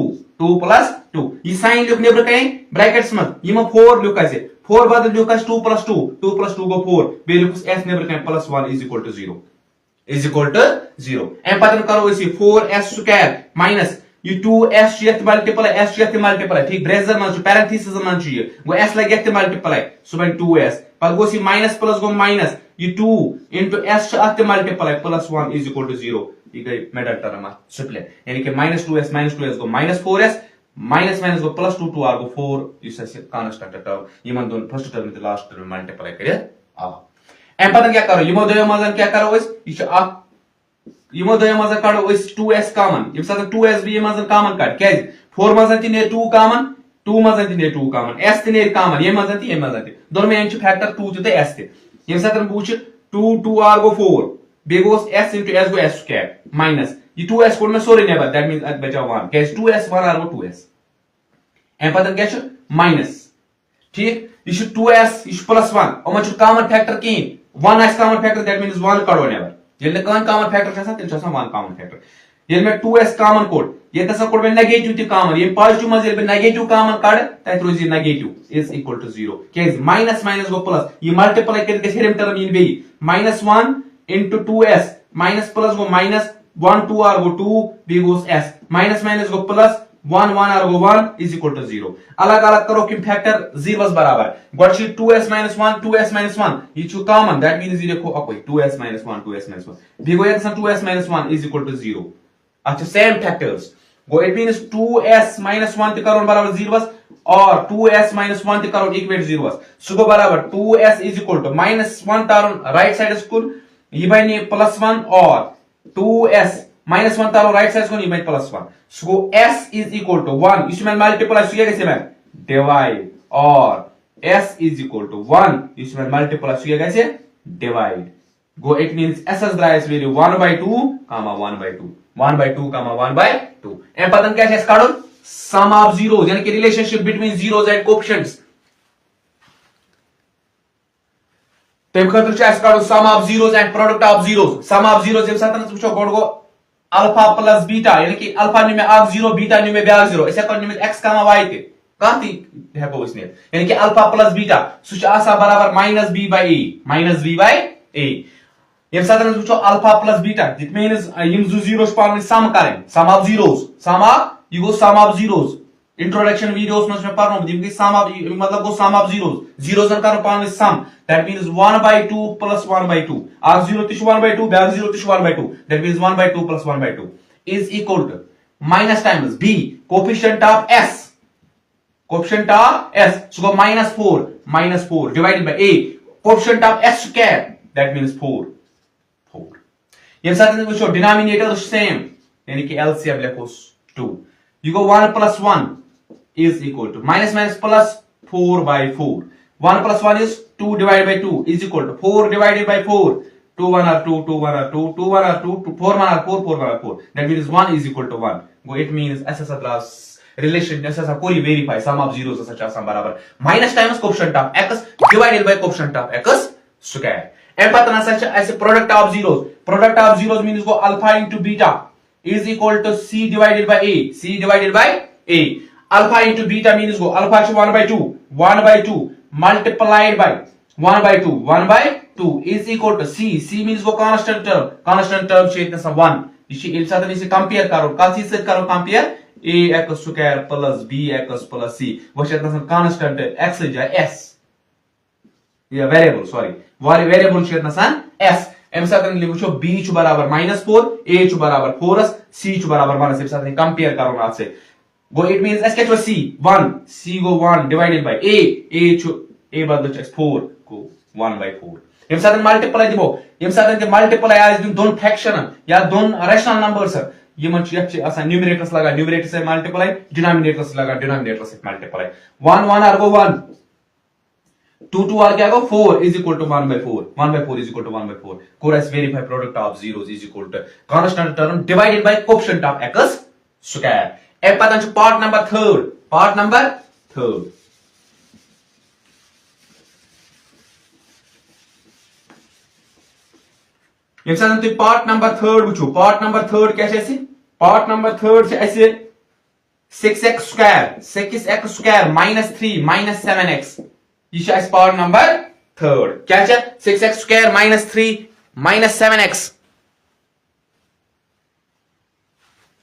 2 ये साइन लिख नेबर कहीं ब्रैकेट्स में यम 4 लिख ऐसे 4 बदल लिख 2 + 2 2 + 2 गो 4 बे लिख s नेबर कहीं +1 इज इक्वल टू 0 एम पतन करो इसी 4s² माइनस ये 2s यत मल्टीप्लाई s यत मल्टीप्लाई ठीक ब्रेजर में पैरेंथेसिस में ये वो s लगे यत मल्टीप्लाई सो बाय 2s पर गो सी माइनस प्लस गो माइनस ये 2 into s यत मल्टीप्लाई +1 इज इक्वल टू 0 ये गई मिडल टर्म स्प्लिट यानी कि -2s गो -4s माइनस गो +2 2 r गो 4 इस से कांस्टेंट टर्म यमन दोन फर्स्ट टर्म में लास्ट टर्म मल्टीप्लाई करे आ एम पता क्या करो यमो दो मजन क्या करो इस ये यमो दो मज कड़ो 2s कॉमन यम साथ 2s भी मज कॉमन कट क्या 4 मज ने 2 कॉमन 2 मज ने 2 कॉमन s ने कॉमन ये मज दोनों फैक्टर 2 तो s यम साथ बुच 2 2r गो 4 बे गोस s into s गो s स्क्वायर माइनस ये 2s कोड में सोरे नेबर दैट मींस at बचा 1 क्या 2s 1r गो 2s एम पतन क्या माइनस ठीक ये 2s ये प्लस 1 और मच कॉमन फैक्टर की 1s common factor that means 1 कड़ो नेबर ये कौन कॉमन फैक्टर छसा तेल छसा 1 कॉमन फैक्टर ये में 2s कॉमन कोड ये तसा कोड में नेगेटिव ति कॉमन ये पॉजिटिव मज ये नेगेटिव कॉमन कड़ तत रोज नेगेटिव इज इक्वल टू 0 केस माइनस माइनस गो प्लस ये मल्टीप्लाई कर के हेरम टर्म इन बे -1 into 2s minus plus go minus 1 2r go 2 b goes s minus minus go plus 1 1r go 1 is equal to 0 अलग अलग करो कि फैक्टर 0 बराबर got she 2s minus 1 2s minus 1 ये छु कॉमन दैट मींस ये देखो अकोई 2s minus 1 2s minus 1 b go एक 2s minus 1 is equal to 0 अच्छा same factors go it means 2s minus 1 ते करो बराबर 0 और 2s minus 1 ते करो इक्वल 0 सो गो बराबर 2s is equal to -1 taro right side school ये बने +1 और 2s -1 तारो राइट साइड को ये बने +1 सो s इज इक्वल टू 1 इसमें मल्टीप्लाई सुगे कैसे मैं डिवाइड और s इज इक्वल टू 1 इसमें मल्टीप्लाई सुगे कैसे डिवाइड गो it means s is right value 1/2 1/2 1/2 1/2 एम पतन क्या है काढो सम ऑफ जीरोस यानी कि relationship between zeros and coefficients तेम खतर छ अस काढो sum of zeros and product of zeros sum of zeros जब सातन वुचो गोड गो अल्फा प्लस बीटा यानी कि अल्फा निमे आग 0 बीटा निमे ब्याग 0 ऐसे कर निमे x y ते काती हेको इसने यानी कि अल्फा प्लस बीटा सुच आसा बराबर -b/a यम सातन वुचो alpha plus beta it means यम जो जीरोस पावन सम करें sum of zeros sum of यू गो sum of zeros introduction videos में पढ़नो दिम कि सम ऑफ मतलब गो सम ऑफ जीरोस जीरोस कर पावन सम that means 1/2 plus 1/2 आग 0 तिश 1/2 bag 0 तिश 1/2 that means 1/2 plus 1/2 is equal to minus times b coefficient of s so go -4 divided by a coefficient of s square that means 4 ये साथ में जो denominator same यानी कि LCM लिखो 2 you go 1 plus 1 is equal to minus plus 4/4 1 plus 1 is 2 divided by 2 is equal to 4 divided by 4 2 1 are 2 2 1 are 2 2 1 are 2 4 1 are 4 4 1 are 4 that means 1 is equal to 1 go it means ss class relation ss कोई verify sum of zeros such as बराबर minus times coefficient of x divided by coefficient of x square एम पता सच ऐसे product of zeros means go alpha into beta is equal to c divided by a alpha into beta means go alpha is 1/2 multiplied by 1/2 is equal to c means go constant term शेत ना 1 इसी इल साथ इसे compare करो कासी से करो compare ax square plus bx plus c वो शेत ना constant x जाए s या वेरिएबल शेत ना s एम साथ लिखो b छु बराबर -4 a छु बराबर 4s c छु बराबर 1 से साथ कंपेयर करो ना से go it means s के c 1 c go 1 divided by a छु a बदल छ 4 को 1/4 एम साथ मल्टीप्लाई दिबो एम साथ मल्टीप्लाई आज दोन फ्रैक्शन या दोन रैशनल नंबर्स यमन छ आसा न्यूमरेटर्स लगा न्यूमरेटर से मल्टीप्लाई डिनोमिनेटर्स लगा डिनोमिनेटर से मल्टीप्लाई 1 1 आर गो 1 2 2 आर क्या गो 4 is equal to 1/4 1/4 is equal to 1/4 chorus verify product of zeros is equal to constant term divided by coefficient of x square ए पता छ पार्ट नंबर 3 ये साथ तो पार्ट नंबर 3 बुझो पार्ट नंबर 3 क्या है पार्ट नंबर 3 से ऐसे 6x square -3 7x ये है पार्ट नंबर 3 क्या है 6x square -3 7x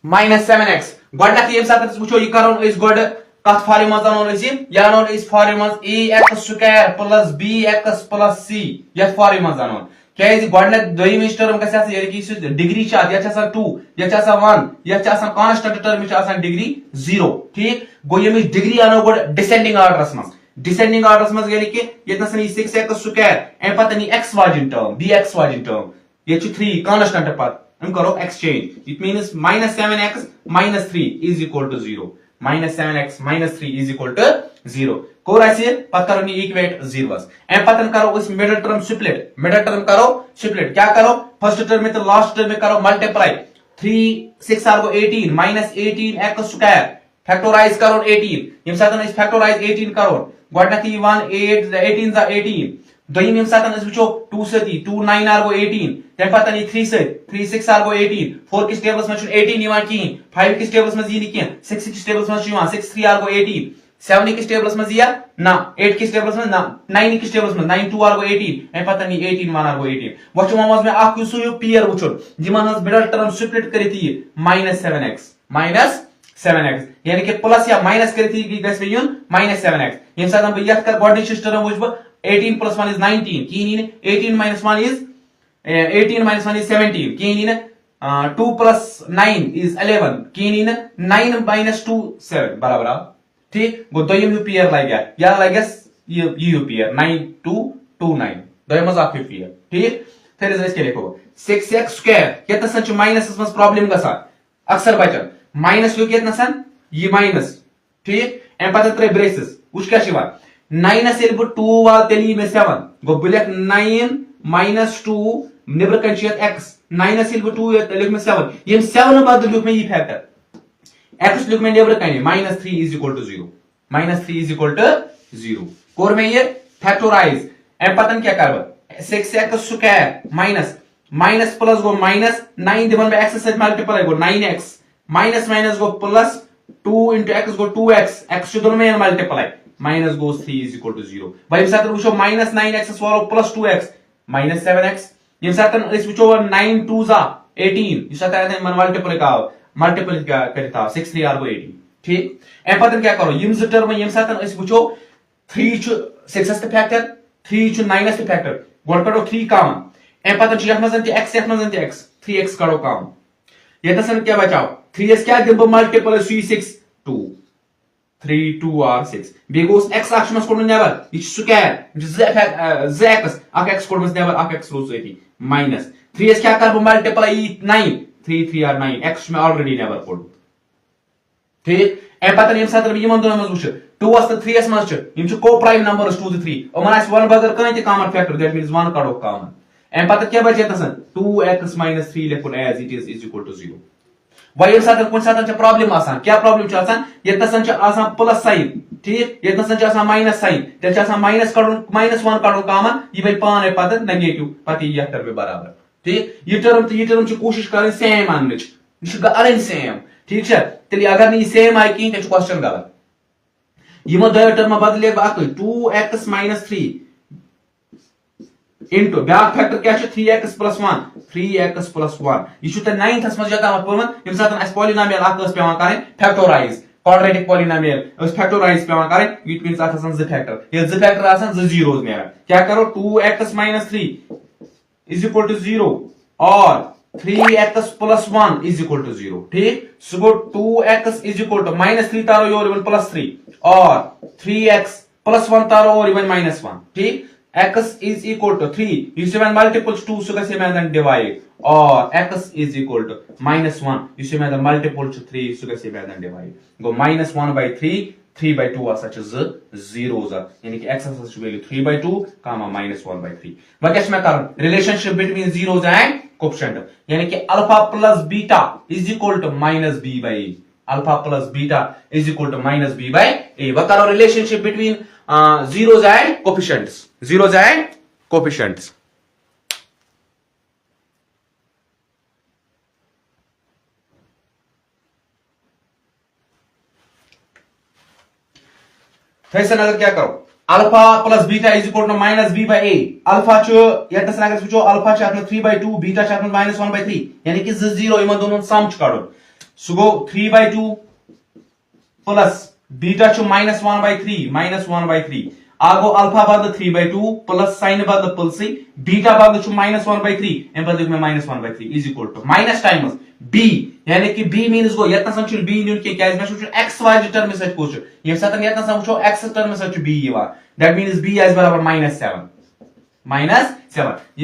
-7x गडना ये साथ बुझो ये करो इस गड कथ फॉर्म में जानो इस या नो इस फॉर्म में ax square plus bx plus c ये फॉर्म में जानो क्या इस गडना दोयम टर्म कैसे आसे यानी कि डिग्री चार्ज या छसा 2 या छसा 1 या छसा कांस्टेंट टर्म में छसा डिग्री 0 ठीक गो ये डिग्री आनो गड डिसेंडिंग ऑर्डर्स में यानी कि ये नसनी 6x square एम पता नहीं x वाजिन टर्म bx वाजिन टर्म ये 3 कांस्टेंट पत हम करो exchange. It means minus 7x minus 3 is equal to 0. Minus 7x minus 3 is equal to 0. Core ऐसे पता करो नहीं equate 0 एम पतन करो उस middle term split. Middle term करो split. क्या करो first term में तो last term में करो multiply. 3 6 आर को 18 minus 18x square. Factorize करो 18. यम साथ इस factorize 18 करो. गोटनती 1 8 18 जा 18. दोयम यम साथ इस वचो 2 सती 2 9 आर को 18. तम पता नहीं 3 से 3 6 आर को 18. 4 किस टेबल्स में 18 निवान की. 5 किस टेबल्स में जी नहीं की. 6 किस टेबल्स में निवान 6 3 आर को 18. 7 किस टेबल्स में जिया ना 8 किस टेबल्स में ना 9 किस टेबल्स में 9 2 आर को 18. एम पता नहीं 18 1 आर को 18. वचो मामस में आपको सुयो पेयर वचो जिमान हस मिडल टर्म स्प्लिट करिती -7x -7x यानी कि प्लस या माइनस करिती गस में यून -7x. यम साथ हम यत कर गॉडिश term वचबो 18 plus 1 is 19. Keen 18 minus 1 is 18 minus 1 is 17. Keen 2 plus 9 is 11. Keen 9 minus 2 7 बराबर ठीक. गो दोयम यू पेयर लाइक या लाइक यू पेयर 9 2 2 9 दोयम मज आपके पेयर ठीक. फिर इस के लिखो 6x स्क्वायर कितना सच माइनस में प्रॉब्लम गसा अक्सर बचन माइनस यू कितना सन ये माइनस ठीक. एम पता त्रे ब्रेसेस उस क्या शिवा 9 से 2 वाल तेली में 7 गो बुलेक 9 minus 2 निब्र कंशियत x 9 से 2 लिख में 7 ये 7 बदल लिख में ये फैक्टर x लिख में निब्र कने -3 is equal to 0 -3 is equal to 0. Core में ये फैक्टराइज एम पतन क्या करब 6x स्क्वायर माइनस प्लस गो माइनस 9 दिवन में x से मल्टीप्लाई गो 9x माइनस माइनस गो प्लस 2 into x गो 2x x से दोनों में multiply minus goes 3 is equal to 0. भाई इस साथ वुचो minus 9x swallow plus 2x minus 7x. ये साथ इस वुचो 9 2 जा 18. इस साथ आते हैं मन मल्टीपल क्या करता 6 3 आर को 18 ठीक. एम पतन क्या करो यम ज टर्म यम साथ इस वुचो 3 छु 6 स फैक्टर 3 छु 9 स फैक्टर गोड करो 3 कॉमन. एम पतन छु यख मजन x यख मजन x 3x करो कॉमन. ये तसन क्या बचाओ 3s क्या दिब मल्टीपल 6 2 3 2 r 6 बेगोस x अक्ष में कोड नेवर ये स्क्वायर z x अक x कोड में नेवर अक x रोज एटी माइनस 3s क्या कर मल्टीप्लाई 9 3 3 r 9 x में ऑलरेडी नेवर कोड ठीक. ए पता नहीं साथ में यमन दोन में वुछ 2 was the 3s में छ यम छ को प्राइम नंबर्स 2 to 3 और मन आस 1 बगर कहीं कॉमन फैक्टर दैट मींस 1 काढो कॉमन. ए पता क्या बचे तसन 2x - 3 लिखो as it is equal to 0. वही साथ कुछ साथ प्रॉब्लम आसान क्या प्रॉब्लम आसान ये आसान प्लस साइन ठीक ये आसान माइनस साइन तेल आसान माइनस कड़ो -1 कड़ो कॉमन ये भाई पाने पद नेगेटिव पति ये टर्म बराबर ठीक. ये टर्म कोशिश करें सेम आने अन सेम ठीक है. तेल अगर नहीं सेम आई कहीं क्वेश्चन गलत. यमो दो टर्म बदले 2x - 3 into ब्याक फैक्टर क्या छ 3x + 1 3x + 1 ये छ 9th अस मज जता परमन यम साथ अस पॉलिनोमियल आकस पेवा करें फैक्टराइज क्वाड्रेटिक पॉलिनोमियल अस फैक्टराइज पेवा करें इट मींस आसान ज फैक्टर ये ज फैक्टर आसान ज जीरोस नेरा क्या करो 2x - 3 is equal to 0 और 3x + 1 is equal to 0 ठीक. सो 2x is equal to -3 taro your even +3 और 3x + 1 तारो और इवन -1 ठीक. x is equal to 3 you see when multiples 2 so कैसे मैं then divide और x is equal to -1 you see when the multiple to 3 so कैसे मैं then divide go -1/3 3/2 are such as zeros are यानी कि x is value 3/2 comma -1/3. वैसे मैं कर relationship between zeros and coefficient यानी कि alpha plus beta is equal to -b/a alpha plus beta is equal to -b/a. what are relationship between zeros and coefficients zeros and coefficients. फिर से नजर क्या करो alpha plus beta is equal to -b/a. Alpha च या तसन अगर सोचो alpha च आपने 3/2 बीटा च आपने -1/3 यानी कि 0 इमा दोनों सम च काढो सुगो 3/2 प्लस बीटा च -1/3 आगो अल्फा बद 3/2 प्लस साइन बद प्लस बीटा बद च -1/3 एम बद में -1/3 is equal to minus times b यानी कि b मींस गो यतना संचुल b न्यून के क्या इसमें सोचो x y टर्म में सच पूछो ये साथ यतना समझो x टर्म में सच b यवा दैट मींस b इज बराबर -7 -7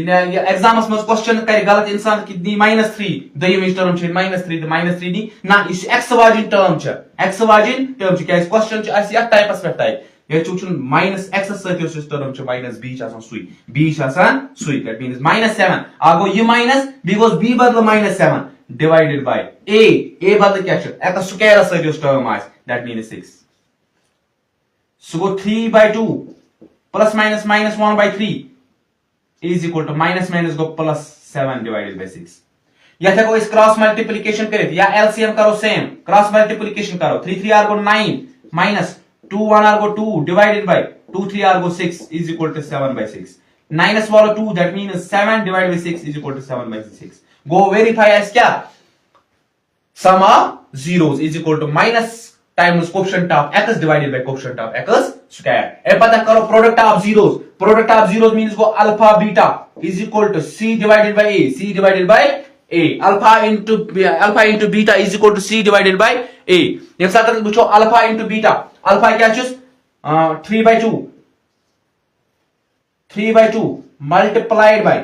एग्जामस में क्वेश्चन कर गलत इंसान कि दी -3 दयमिच टर्म छ -3 दी ना इस एक्स वाजिन टर्म छ क्या क्वेश्चन छ आसी या टाइपस पे टाइप ये चुन -x सत्यो इस टर्म छ -b छ आसान सुई दैट मींस -7 आगो ये माइनस b गोस b बदल -7 डिवाइडेड बाय a बदल क्या छ x स्क्वायर सत्यो टर्म आस दैट मींस 6 सो गो 3/2 plus minus minus 1/3 is equal to minus minus go plus 7 divided by 6 या देखो इस क्रॉस मल्टीप्लिकेशन करे या एलसीएम करो सेम क्रॉस मल्टीप्लिकेशन करो 3 3 r go 9 minus 2 1 r go 2 divided by 2 3 r go 6 is equal to 7/6 9 swallow 2 that means 7 divided by 6 is equal to 7/6 go verify as क्या sum of zeros is equal to minus times quotient of x divided by quotient of x square अब पता करो product of zeros means go alpha beta is equal to c divided by a alpha into beta is equal to c divided by a एक साथ पूछो alpha into beta alpha क्या चीज 3/2 multiplied by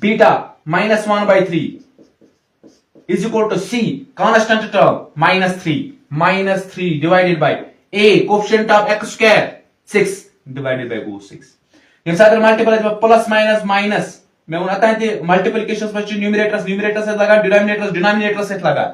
beta -1/3 is equal to c constant term -3 divided by a coefficient of x square 6 divided by 6 ये सारे multiply में plus minus minus मैं उन आता है मल्टीप्लिकेशंस में न्यूमरेटर्स से लगा डिनोमिनेटर से लगा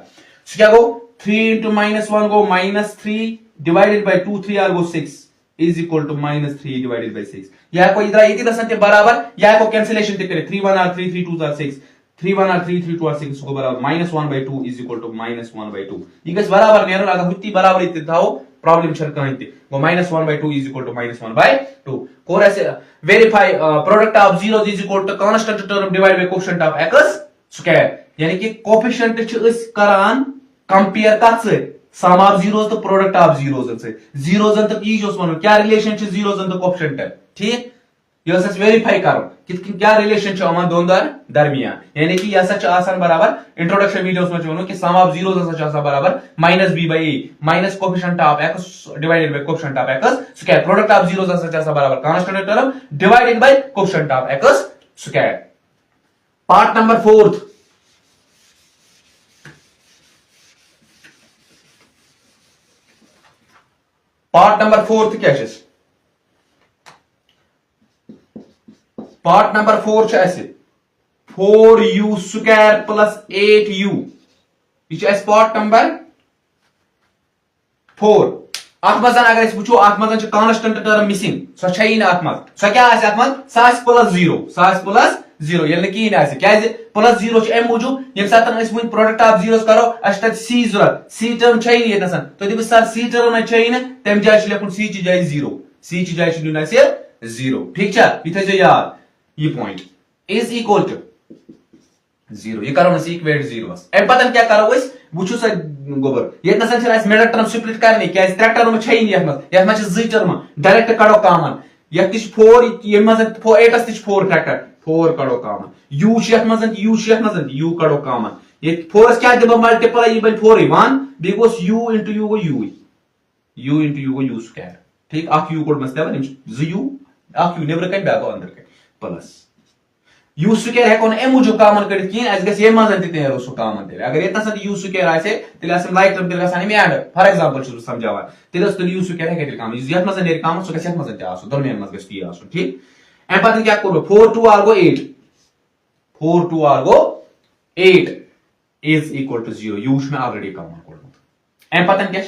सो क्या गो 3 into -1 go -3 divided by 2 3 r go 6 is equal to -3 divided by 6 यह को इधर ये दसंते बराबर यह को कैंसिलेशन ते करे 3 1 r 3 3 2 r 6 3 1 r 3 3 2 r 6 को बराबर -1/2 is equal to -1/2 ये गस बराबर नेरो लगा हुत्ती बराबर इते थाओ प्रॉब्लम छर कहते वो -1/2 is equal to -1/2 कोर ऐसे verify product of zeros is equal to constant term divide by coefficient of x square यानी कि कोएफिशिएंट छ अस करान कंपेयर कत से सम ऑफ जीरोस तो प्रोडक्ट ऑफ जीरोस से जीरोस तो ई जोस वनो क्या रिलेशन छ जीरोस तो कोएफिशिएंट ठीक ये सच वेरीफाई करो कि क्या रिलेशन छ अमन दोन दरमियान यानी कि यह सच आसान बराबर इंट्रोडक्शन वीडियोस में वनो कि सम ऑफ जीरोस सच आसान बराबर -b/a minus coefficient of x divided by coefficient of x square product of zeros सच आसान बराबर constant term divided by coefficient of x square part number 4 part number 4 क्या छ पार्ट नंबर 4 छ ऐसे 4u स्क्वायर प्लस 8u ये छ part number 4 आत्मजन अगर इस पूछो आत्मजन छ कांस्टेंट टर्म मिसिंग सो छै इन आत्मज सो क्या आसे आत्मज सास प्लस 0 यानी कि इन आसे क्या है प्लस 0 छ एम मौजूद यम सातन इस मुन प्रोडक्ट ऑफ जीरोस करो अष्ट c जरूरत c टर्म छै इन नसन तो दिबस सर c टर्म में छै इन तम जाय छ लेखुन c ची जाय 0 c ची जाय छ नुना से 0 ठीक छ इथे जे याद ये पॉइंट इज इक्वल टू 0 ये करो ना इक्वेट 0 अब पता क्या करो इस बुछु से गोबर ये नसन छ इस मिडल टर्म स्प्लिट करने क्या इस ट्रैक्टर में छै इन यह में छ z टर्म डायरेक्ट करो कॉमन यह तिस 4 ये में 8 तिस 4 ट्रैक्टर 4 करो कॉमन u शेख मजन u करो कॉमन ये 4 क्या जब मल्टीप्लाई ये by 4 1 because u into u go u square ठीक आख u कोड मस्त है z u आख u नेबर कन बैक अंदर के प्लस u स्क्वायर है कोन m जो कॉमन कर किन as गस ये मजन ते है उसको कॉमन ते अगर इतना सा u स्क्वायर आसे तिल असम लाइक टर्म तिल गसानी में ऐड फॉर एग्जांपल छु समझावा तिल अस u स्क्वायर है के कॉमन यत मजन ने कॉमन सो गस यत मजन ते आसो दरमियान मज गस टी आसो ठीक एम पता क्या करो 4 2 r go 8 4 2 r go 8 is equal to 0 u में ऑलरेडी कॉमन कोड एम पता क्या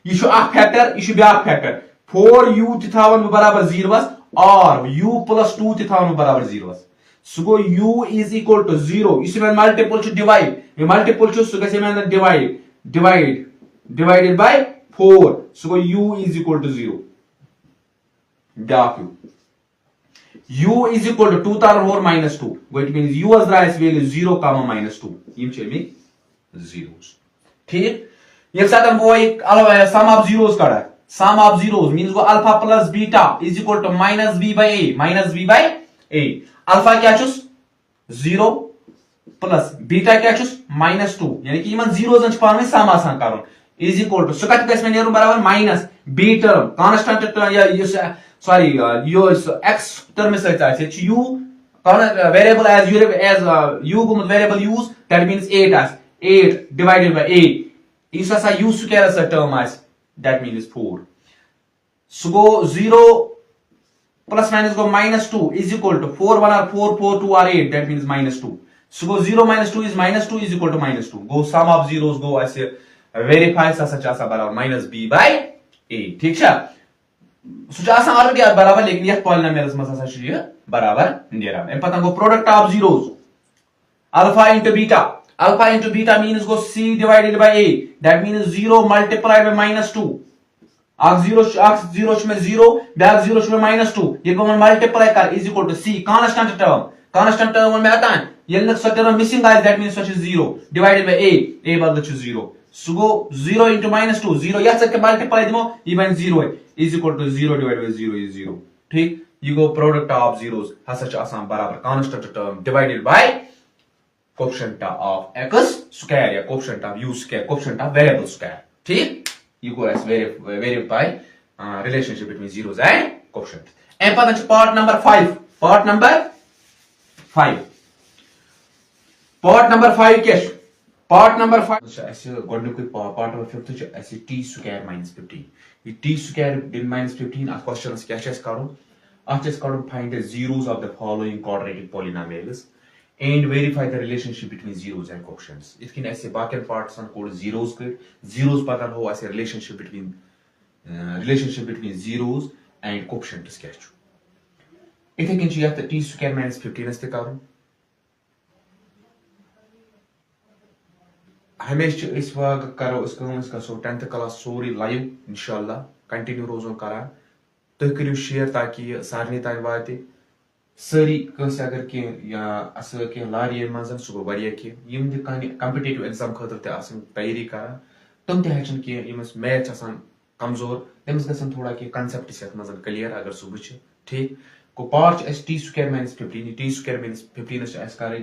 ये शो आ फैक्टर ये शो ब्या फैक्टर 4u तिथावन बराबर 0 बस और u plus 2 तिथावन बराबर 0 बस सो गो u is equal to 0 इसमें मल्टीपल टू डिवाइड ये मल्टीपल टू सो कैसे में divided by 4 so go u is equal to 0 डाक u is equal to 2 तार 4 minus 2 which means u as the value 0 comma minus 2 यम छ में zeros ठीक ये साथ हम वो एक sum of zeros काढा sum of zeros means वो alpha plus beta is equal to minus b by a alpha क्या चुस 0 plus beta क्या चुस -2 यानी कि यमन zeros अंश पान में सम आसान करून is equal to सो कत गस में नेरु बराबर minus b term constant term या sorry, yours x term is such u variable as u variable use, that means 8 as 8 divided by 8 is as a u square as a term as, that means 4. So go 0 plus minus go minus 2 is equal to 4 1 are 4 4 2 are 8, that means minus 2. So go 0 minus 2 is equal to minus 2. Go sum of zeros go as a verify such as बराबर minus b by a. ठीक है सुचा आसान already बराबर, लेकिन यह polynomials में ऐसा चाहिए बराबर दे रहा है। पता को product of zeros alpha into beta means go c divided by a, that means 0 multiplied by minus 2 आग 0 में 0 बैक 0 में minus 2 ये को मल्टीप्लाई कर is equal to c constant term में आता है ये लग सकता है missing guys, that means such is 0 divided by a बदल to 0. So go 0 into minus 2 0 या सकते मल्टीप्लाई दमो even 0 है is equal to 0 divided by 0 is 0. ठीक you go product of zeros हसच आसान बराबर constant term divided by coefficient of x square या coefficient of u square coefficient of variable square. ठीक you go as verify relationship between zeros and coefficient. And पता है part number 5 part number 5 क्या part number 5 ऐसे गोडनुक part number 5 छ ऐसे t square minus 15 ये t square minus 15 आ questions क्या छ करो आज करो find the zeros of the following quadratic polynomials and verify the relationship between zeros and coefficients. इसकी ऐसे बाकी पार्ट्स कोड zeros पता हो ऐसे relationship between zeros and coefficients क्या छ इथे किन छ या t स्क्वायर minus 15 अस्ते करो हमेशा इस वक्त करो इसका सो 10th क्लास सोरी लाइव इंशाल्लाह कंटिन्यू रोजों करा तो करियो शेयर ताकि सारने ताई वाते सरी कंस अगर के या अस के लारी मजन सो वारिया के यम दि कॉम्पिटिटिव एग्जाम खतर ते आसन तैयारी करा तुम ते हेचन के यमस मैथ आसान कमजोर तमस गसन थोड़ा के कांसेप्ट से मजन क्लियर अगर सो बुछ ठीक को part S t square minus 15 t square minus 15 S करे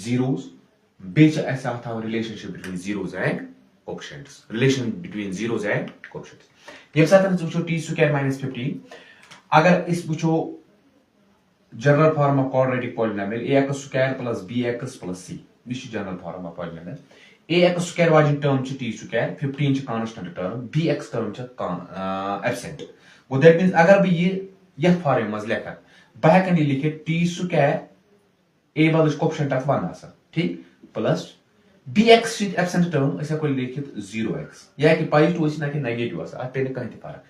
zeros बेच ऐसा था relationship between zeros and coefficients relation between zeros and coefficients ये साथ में पूछो t स्क्वायर minus 15 अगर इस पूछो general form of quadratic polynomial ax square plus bx plus c this is general form of polynomial ax square वाजिन term छ t square 15 छ कांस्टेंट टर्म bx टर्म छ एब्सेंट वो दैट मींस अगर भी ये फॉर्म मज लेखा बाहर कनी लिखे t स्क्वायर a बदल कोएफिशिएंट ऑफ 1 आसा ठीक plus bx sheet absent term ऐसा कोई लिखित 0x या कि पॉजिटिव है ना कि नेगेटिव है आप पे कहीं फर्क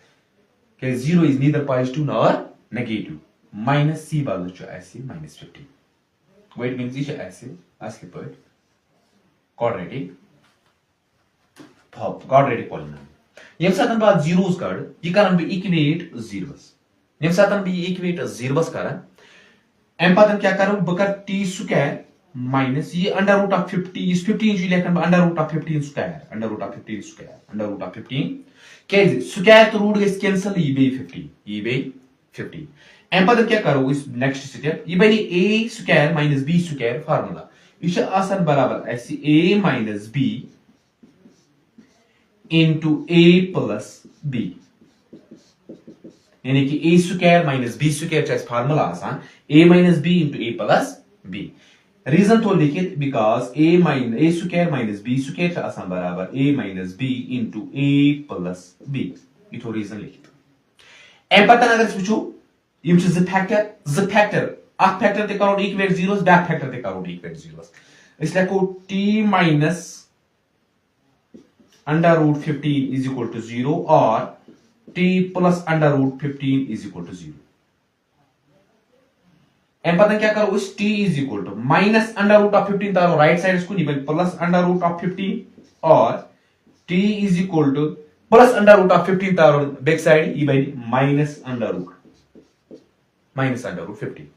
कि 0 is neither positive nor negative minus c बदल जो ऐसे -15 वेट मींस इज ऐसे असली पॉइंट क्वाड्रेटिक पॉलिनोमियल यम साथन बात zeros कड ये करन भी इक्वेट zeros यम साथन भी इक्वेट zeros करन एम पतन क्या करो बकर t स्क्वायर माइनस ये अंडर रूट ऑफ 50 इस 15 जी लेखन अंडर रूट ऑफ 15 स्क्वायर के स्क्वायर तो रूट गइस कैंसिल ये बे 50 एम पद क्या करो इस नेक्स्ट स्टेप ये बनी a square minus b square formula इस आसान बराबर ऐसे a minus b into a plus b यानी कि a square minus b square चाहे फार्मूला आसान a minus b into a plus b reason तो लिखित because a square minus b square आसान बराबर a minus b into a plus b ये तो रीजन लिखित एम पता अगर पूछो यम छ ज फैक्टर अख फैक्टर ते करो इक्वेट zeros बैक फैक्टर ते करो इक्वेट zeros इसलिए को t minus under root 15 is equal to 0 और t plus under root 15 is equal to 0 एम पता क्या करो उस t is equal to minus under root of 15 तारो राइट साइड इसको नहीं प्लस अंडर रूट ऑफ 15 और t is equal to plus under root of 15 तारो बैक साइड ई by minus under root 15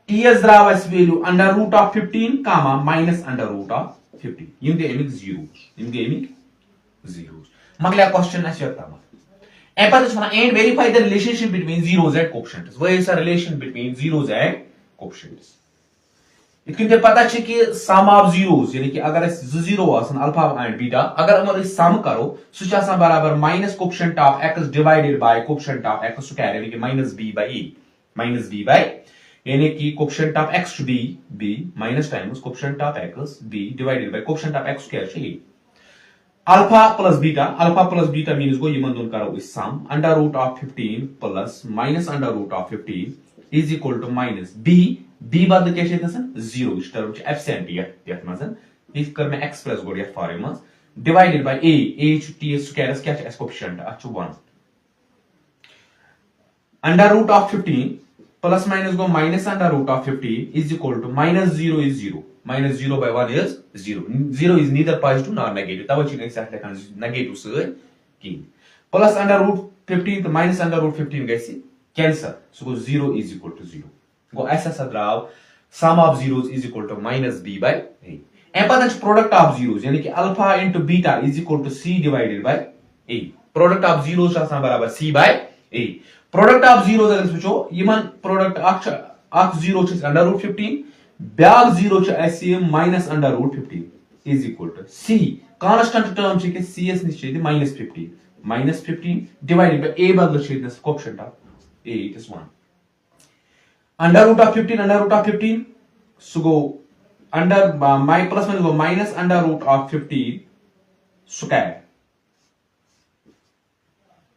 t is द्रावस value under root of 15 comma minus under root of 15 इनके एमिक zeros मगला question ऐसे होता है एम पता छना and verify the relationship between zeros and coefficients. Where is the relation between zeros and coefficients? इतनी पे पता है कि सम ऑफ जीरोस यानी कि अगर जीरो अल्फा एंड बीटा अगर हम सम करो सह बराबर minus coefficient of x divided by coefficient of x square यानी कि minus b by a minus b by यानी कि coefficient of x to b minus times coefficient of x b divided by coefficient of x square a alpha plus beta means गो यमन दोन करो sum under root of 15 plus minus under root of 15 is equal to minus b बदल क्या zero इस term absent ये कर मैं एक्सप्रेस गो ये फॉर्म मज divided by a t square क्या कोफिशिएंट अच 1 under root of 15 plus minus गो minus under root of 15 is equal to minus zero is zero minus 0 by 1 is 0. 0 is neither positive nor negative. तब चीज़ exactly kan negative से की. Plus under root 15 तो minus under root 15 कैसे cancel. So 0 is equal to 0. गो ऐसा सदराव sum of zeros is equal to minus b by a. एम पता है product of zeros यानी कि alpha into beta is equal to c divided by a. Product of zeros आसान बराबर c by a. Product of zeros अगर सोचो यमन product अक्ष zero चीज़ under root 15 ब्याग जीरो minus under root 15 is equal to c constant term c एस निश माइनस 15 डिवाइडेड बाय ए बदल coefficient of a it is 1 under root of 15 so गो अंडर माइ प्लस में गो minus under root of 15 square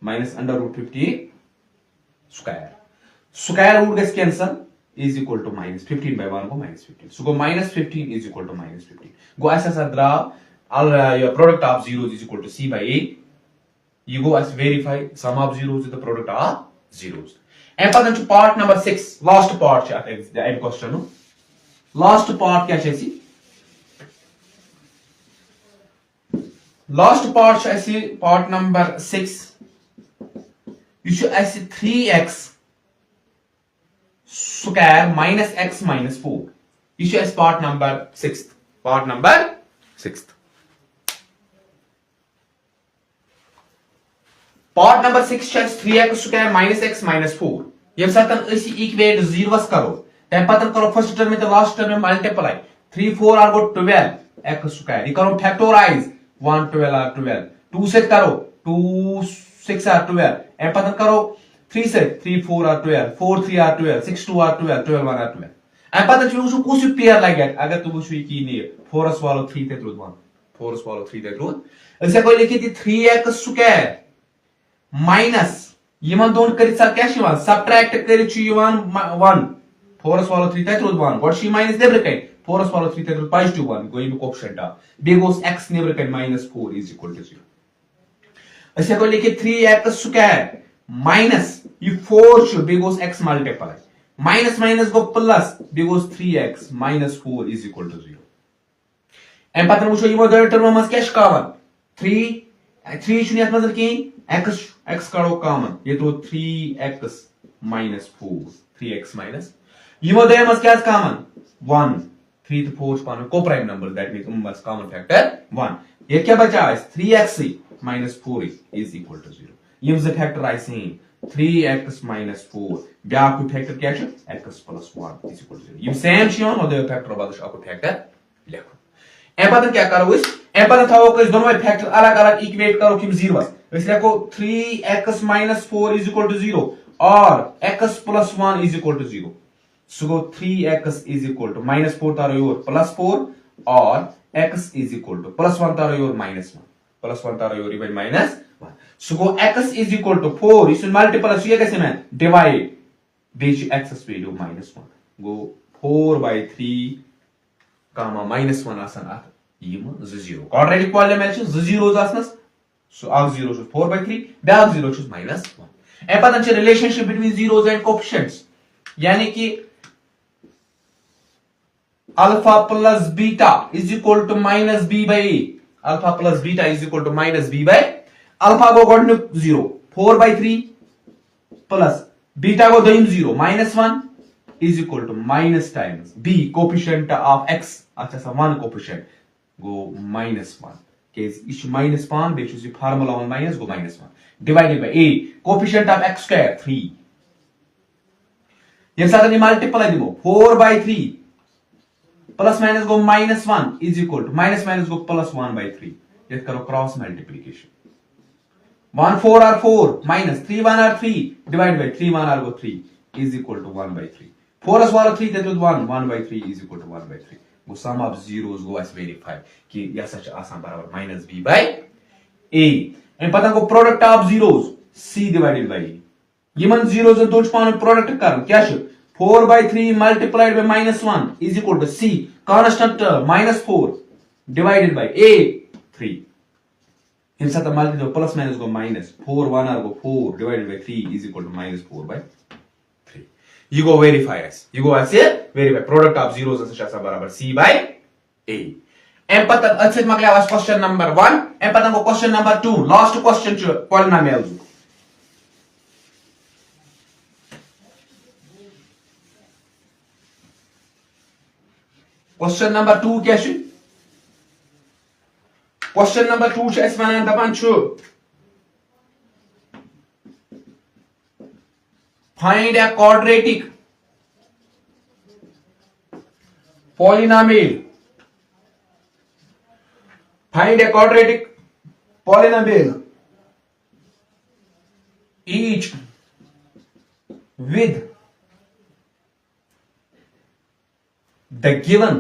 minus under root 15 square root गैस cancel is equal to minus 15 by 1 go minus 15. So go minus 15 is equal to minus 15. Go as draw your product of zeros is equal to c by a. You go as verify sum of zeros is the product of zeros. And for part number 6, last part the end question. Last part क्या है? Last part है part number 6. You should as 3x square minus x minus 4. Issue as part number 6th. Part number 6th. Part number 6 is 3x square minus x minus 4. ये सातन इसी equate zeros करो. तब पतन करो first term में तो last term में multiply. 3 4 are गो 12 x स्क्वायर. ये करो फैक्टराइज 1 12 आर 12. 2 से करो 2 6 आर 12. एम पतन करो 3 से 3 4 आर 12 4 3 आर 12 6 2 आर 12 12 1 आर 12 एम पता चलो कुछ पेयर लगे अगर तुम उस की नहीं 4 वालो 3 ते त्रुद 1 4 वालो 3 ते त्रुद ऐसे कोई लिखी थी 3x स्क्वायर माइनस यमन दोन करित सा क्या शिवान सब्ट्रैक्ट करित छु यवान 1 4 वालो 3 ते त्रुद 1 गॉट शी माइनस नेबर कई 4 वालो 3 ते त्रुद पॉजिटिव 1 गोइंग टू कोफिशिएंट बे गोस x नेबर कई -4 इज इक्वल टू 0 ऐसे कोई लिखी 3x स्क्वायर minus ये 4 should be goes x multiply minus minus go plus be goes 3x minus 4 is equal to 0 एम पता मुझे ये मॉडल टर्म मस क्या कॉमन 3 शुन्य यत मजल की x करो कॉमन ये तो 3x minus 4 3x minus ये मॉडल मस क्या कॉमन 1 3 to 4 पाने को प्राइम नंबर दैट मींस मस कॉमन फैक्टर 1 ये क्या बचा है 3x minus 4 is equal to 0 यम ज फैक्टराइज सेम 3x minus 4 ब्याक फैक्टर क्या छ x plus 1 is equal to 0 यम सेम छ यम मदर फैक्टर बदल आपको फैक्टर लिखो एम पता क्या करो इस एम पता थाओ को इस दोनों फैक्टर अलग अलग इक्वेट करो किम 0 इसलिए को 3x minus 4 is equal to 0 और x plus 1 is equal to 0 so go 3x is equal to minus 4 taro your plus 4 और x is equal to plus 1 taro your minus 1 plus 1 taro your even minus 1 so go x is equal to 4 इस multiple ये कैसे मैं divide बेच x value -1 go 4 by 3 comma -1 आसान आ यम 0 quadratic polynomial 0 asanas so आग 0 4 by 3 back 0 -1 ए पता छ relationship between zeros and coefficients यानी कि alpha plus beta is equal to -b by a alpha plus beta is equal to -b by alpha गो गॉड 0 4 by 3 plus beta गो दोइम 0 -1 is equal to minus times b coefficient of x अच्छा सा 1 coefficient go -1 case issue -1 be choose formula 1 minus go -1 divided by a coefficient of x square 3 ये साथ नहीं multiply दिमो 4 by 3 प्लस माइनस गो -1 is equal to minus गो +1/3 ये करो क्रॉस मल्टीप्लिकेशन 1 4 आर 4 minus 3 1 आर 3 divided by 3 1 आर गो 3 is equal to 1/3 4 as 1 3 that with 1/3 is equal to 1/3 वो sum of zeros go as verify कि यह सच आसान बराबर -b/a and पता को product of zeros c divided by a Yemen zeros तो पान प्रोडक्ट कर क्या छ 4/3 multiplied by -1 is equal to c constant -4 divided by a 3 इन साथ मल्टी जो प्लस माइनस को माइनस 4 1 आर को 4 divided by 3 is equal to -4/3 you go verify as you go as a verify product of zeros as shasa barabar c/a em pata अच्छे मगले आवाज question number 1 em pata को question number 2 last question छ polynomial question number 2 क्या छ question number 2 छ S वनान दपान छ find a quadratic polynomial find a quadratic polynomial each with the given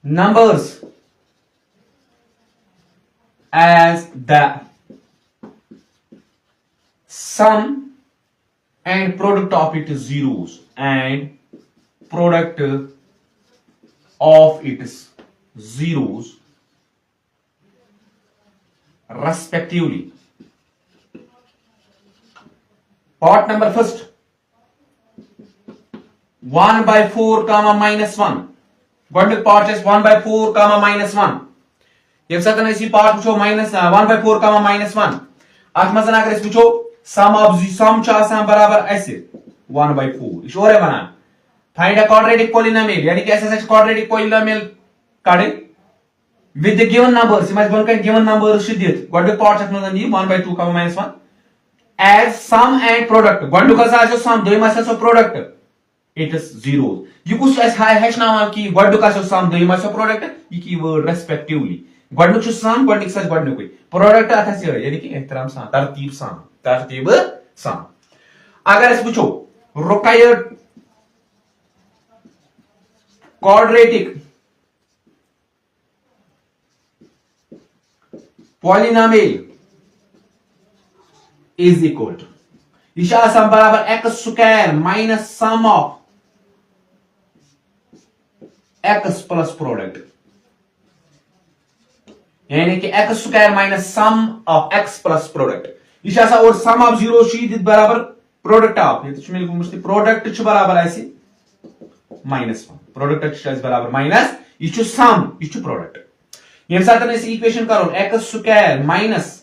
numbers as the sum and product of its zeros and product of its zeros respectively. Part number first 1/4 comma -1 gold part is 1/4 comma -1 ये साथ इसी part वुचो -1/4 comma -1 अथ मजन अगर इस वुचो sum of the sum छ आसान बराबर ऐसे 1/4 इस और है बना find a quadratic polynomial यानी कि ऐसा quadratic polynomial काढे with the given numbers image बन का given numbers छ दित गोल्ड पार्ट छ मजन ये 1/2 comma -1 as sum and product gold का सा sum दोई मासा सो product it is zero ये कुछ ऐसा है ना कि गोल्ड का sum दोई मासा product ये की word respectively गोल्ड छ sum गोल्ड के साथ गोल्ड कोई product आता से यानी कि एहतराम सा तरतीब सा अगर इस पूछो required quadratic polynomial is equal to Isa sum बराबर x square minus sum of x plus product यानी कि x square minus sum of x plus product इशा सा और सम ऑफ जीरो शीट बराबर प्रोडक्ट ऑफ ये तो मेरे को प्रोडक्ट छ बराबर ऐसे -1 प्रोडक्ट छ बराबर माइनस ये सम ये प्रोडक्ट ये साथ इस इक्वेशन करो x स्क्वायर माइनस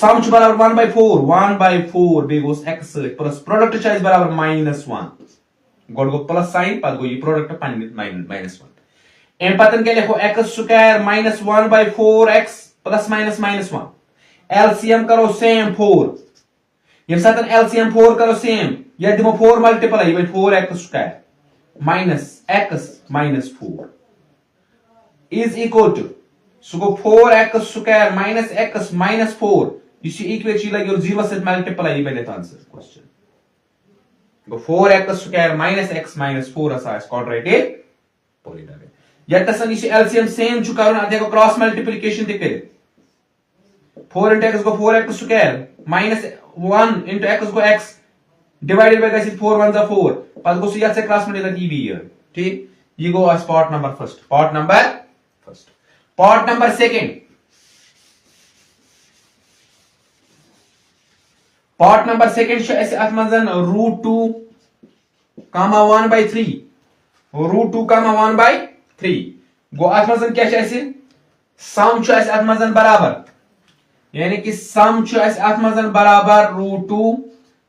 सम छ बराबर 1/4 बेगोस x प्लस प्रोडक्ट छ बराबर -1 गोड गो प्लस साइन पद गो ये प्रोडक्ट -1 एंड पतन के लिखो x square minus 1/4x plus -1 LCM करो सेम 4 ये साथ एलसीएम 4 करो सेम ये दिमो 4 multiply by 4x square minus x minus 4 is equal to so go 4x square minus x minus 4 you see equation like your 0 से multiply by that answer question go 4x square minus x minus 4 as quadratic polynomial yet तसन इसी LCM same जो करो ना देखो cross multiplication दिख करे 4 into x go 4x square minus 1 into x go x divided by कैसे 4 1 जा 4 पास go से क्रॉस मल्टीप्लाई की भी है ठीक ये go as part number first part number second show ऐसे अथमजन √2 comma 1/3 √2 comma 1/3 गो अथमजन क्या ऐसे सम शो ऐसे अथमजन बराबर यानी कि सम शो ऐसे अथमजन बराबर √2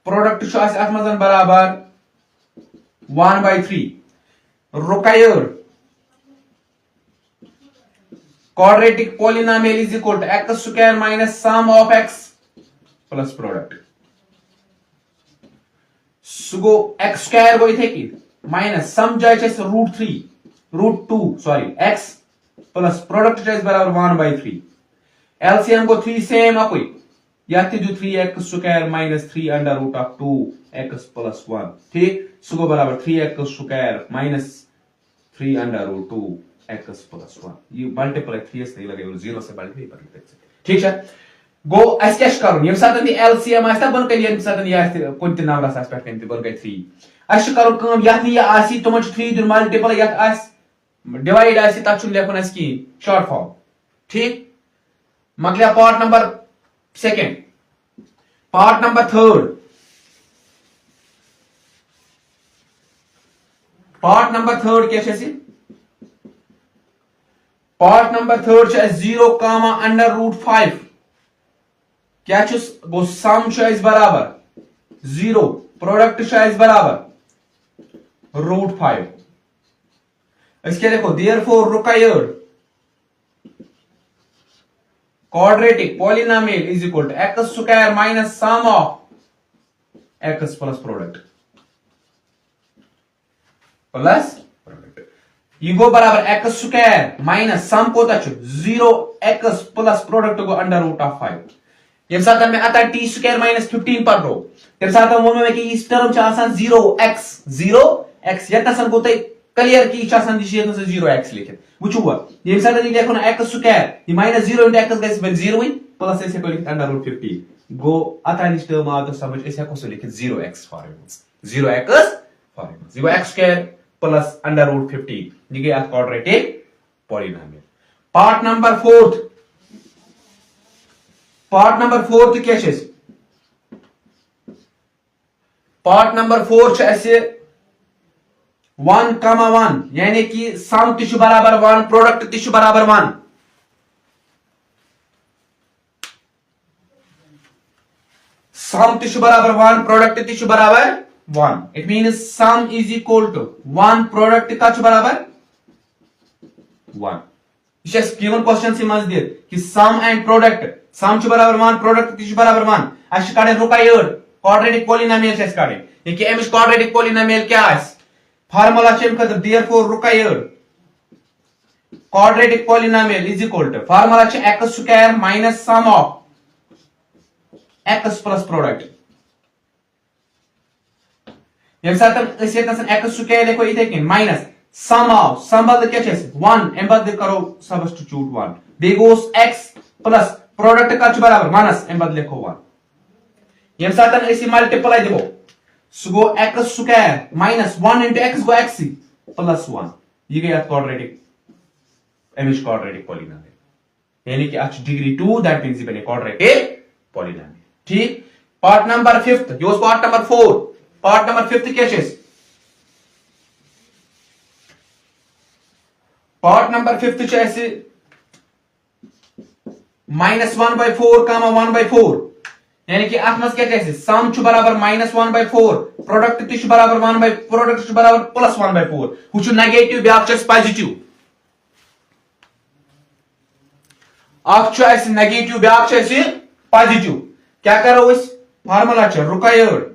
प्रोडक्ट शो ऐसे अथमजन बराबर 1/3 required quadratic polynomial is equal to x square minus sum of x plus product so गो x स्क्वायर गो इथे की माइनस सम जाए √2 सॉरी x प्लस प्रोडक्ट जाए बराबर 1/3 एलसीएम को 3 सेम अकुई याति दो 3x square minus 3 under root of 2x plus 1 ठीक सो गो बराबर 3x square minus 3 under root 2x plus 1 ये मल्टीप्लाई 3 से लगे 0 से मल्टीप्लाई ठीक है गो अस क्या करूं यम साथ एलसीएम आस्ता बन कन यम साथ या कोन त नंबरस आस पेट कन बन गई 3 अस करूं काम यात ये आसी तुम 3 दिन मल्टीप्लाई यात आस डिवाइड आसी ता छु लेखन अस की शॉर्ट फॉर्म ठीक मगला part number second part number third क्या छे पार्ट नंबर थर्ड छे 0 कामा अंडर रूट 5 क्या छे गो सम छे बराबर 0 प्रोडक्ट छे बराबर रूट 5 इसके देखो therefore required quadratic polynomial is equal to x square minus sum of x plus product ये गो बराबर x स्क्वायर माइनस सम को तक 0x प्लस प्रोडक्ट को अंडर रूट ऑफ 5 यम साथ में आता t स्क्वायर माइनस 15 पर रो तम साथ वो में कि इस टर्म छ आसान 0x यतसन को तय क्लियर की छ आसान दिशे से 0x लिखित वुचु हुआ यम साथ ये देखो ना x स्क्वायर ये माइनस 0 into x गैस बन 0 प्लस ऐसे को लिखित अंडर रूट 50 गो आता इस टर्म आ तो समझ ऐसे को से लिखित 0x for example 0x square plus under root 50 ये गया क्वाड्रेटिक पॉलिनोमियल पार्ट नंबर 4 क्या छे पार्ट नंबर 4 छे ऐसे 1,1 यानी कि सम तिशु बराबर 1 प्रोडक्ट तिशु बराबर 1 सम तिशु बराबर 1 प्रोडक्ट तिशु बराबर 1 it means sum is equal to 1 product का बराबर 1 इस गिवन क्वेश्चन से मज दे कि sum and product sum छु बराबर 1 product छु बराबर 1 अश काडे रिक्वायर्ड क्वाड्रेटिक पॉलिनोमियल छस काडे ये कि एमस क्वाड्रेटिक पॉलिनोमियल क्या है फार्मूला छम खतर therefore required quadratic polynomial is equal to formula छ x square minus sum of x plus product यम साथ इसे तसन x स्क्वायर देखो इथे कि माइनस सम ऑफ सम बदल क्या छे 1 एम बदल करो सब्स्टिट्यूट 1 बेगोस x प्लस प्रोडक्ट का बराबर माइनस एम बदल लिखो 1 यम साथ इसे मल्टीप्लाई देखो सो x square minus 1 into x गो x प्लस 1 ये गया क्वाड्रेटिक एमएच क्वाड्रेटिक पॉलिनोमियल यानी कि h डिग्री 2 दैट मींस ये बने क्वाड्रेटिक पॉलिनोमियल ठीक पार्ट नंबर 5 योस पार्ट नंबर 4 पार्ट नंबर 5 क्या छे पार्ट नंबर 5 छे ऐसे -1/4 1/4 यानी कि आत्मस क्या छे सम छु बराबर -1/4 प्रोडक्ट छु बराबर 1 प्रोडक्ट छु बराबर प्लस 1/4 हुछु नेगेटिव ब्याक छे पॉजिटिव आप छु ऐसे नेगेटिव ब्याक छे ऐसे पॉजिटिव क्या करो इस फार्मूला छे required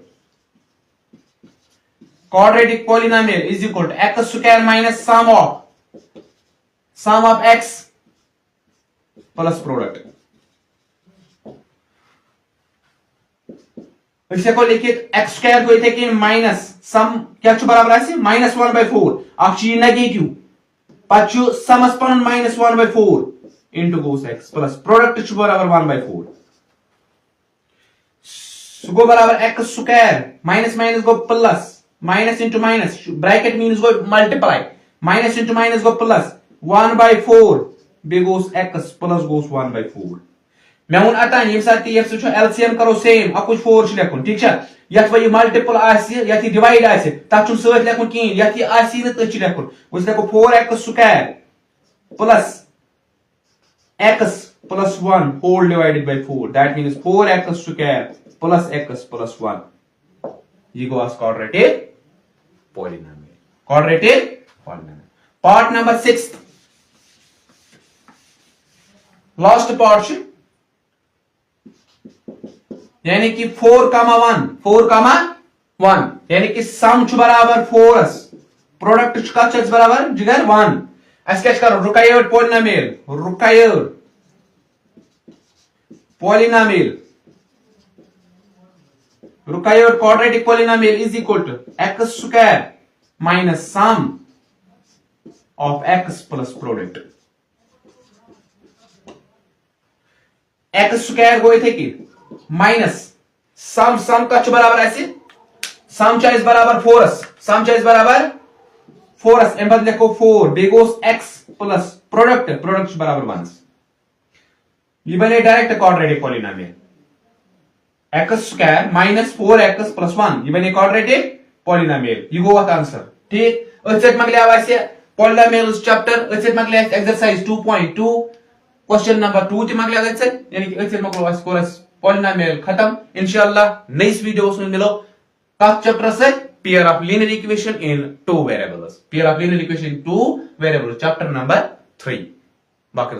quadratic polynomial is equal to x square minus sum of x plus product इसे को लिखित x स्क्वायर को इथे कि माइनस सम क्या छु बराबर आसी -1/4 अक्षी नेगेटिव पछु समस पन -1/4 into goes x plus product छु बराबर 1/4 सुगो बराबर x स्क्वायर माइनस माइनस गो plus minus into minus bracket means गो मल्टीप्लाई माइनस इंटू माइनस गो प्लस 1/4 बे गोस x प्लस गोस 1/4 मैं उन आता ये साथ ये सो एलसीएम करो सेम अब कुछ 4 लेखुन ठीक है यत वही मल्टीपल आसी यत डिवाइड आसी तक सत लेखुन कि यत आसी न तच लेखुन उस देखो 4x square plus x plus 1 whole divided by 4 that means 4x square plus x plus 1 ये गोस quadratic polynomial part number 6 last part यानी कि 4,1 यानी कि सम बराबर 4s प्रोडक्ट कत बराबर जिगर 1 अस क्या करो required polynomial required quadratic polynomial is equal to x square minus sum of x plus product. x square गो थे कि minus sum का बराबर ऐसे sum चाइज बराबर 4s sum चाइज बराबर 4s एम बदले लिखो 4 बेगोस x plus product बराबर 1 ये बने direct quadratic polynomial x square minus 4x plus 1 ये बने quadratic polynomial ये गो आंसर ठीक अच्छे मगले आवाज़ polynomials chapter अच्छे मगले exercise 2.2 question number 2 ते मगले अच्छे यानी कि अच्छे मगलो आवाज़ कोरस polynomial खत्म इंशाल्लाह नेक्स्ट वीडियो में मिलो कब चैप्टर से pair of linear equation in two variables chapter number 3 बाकी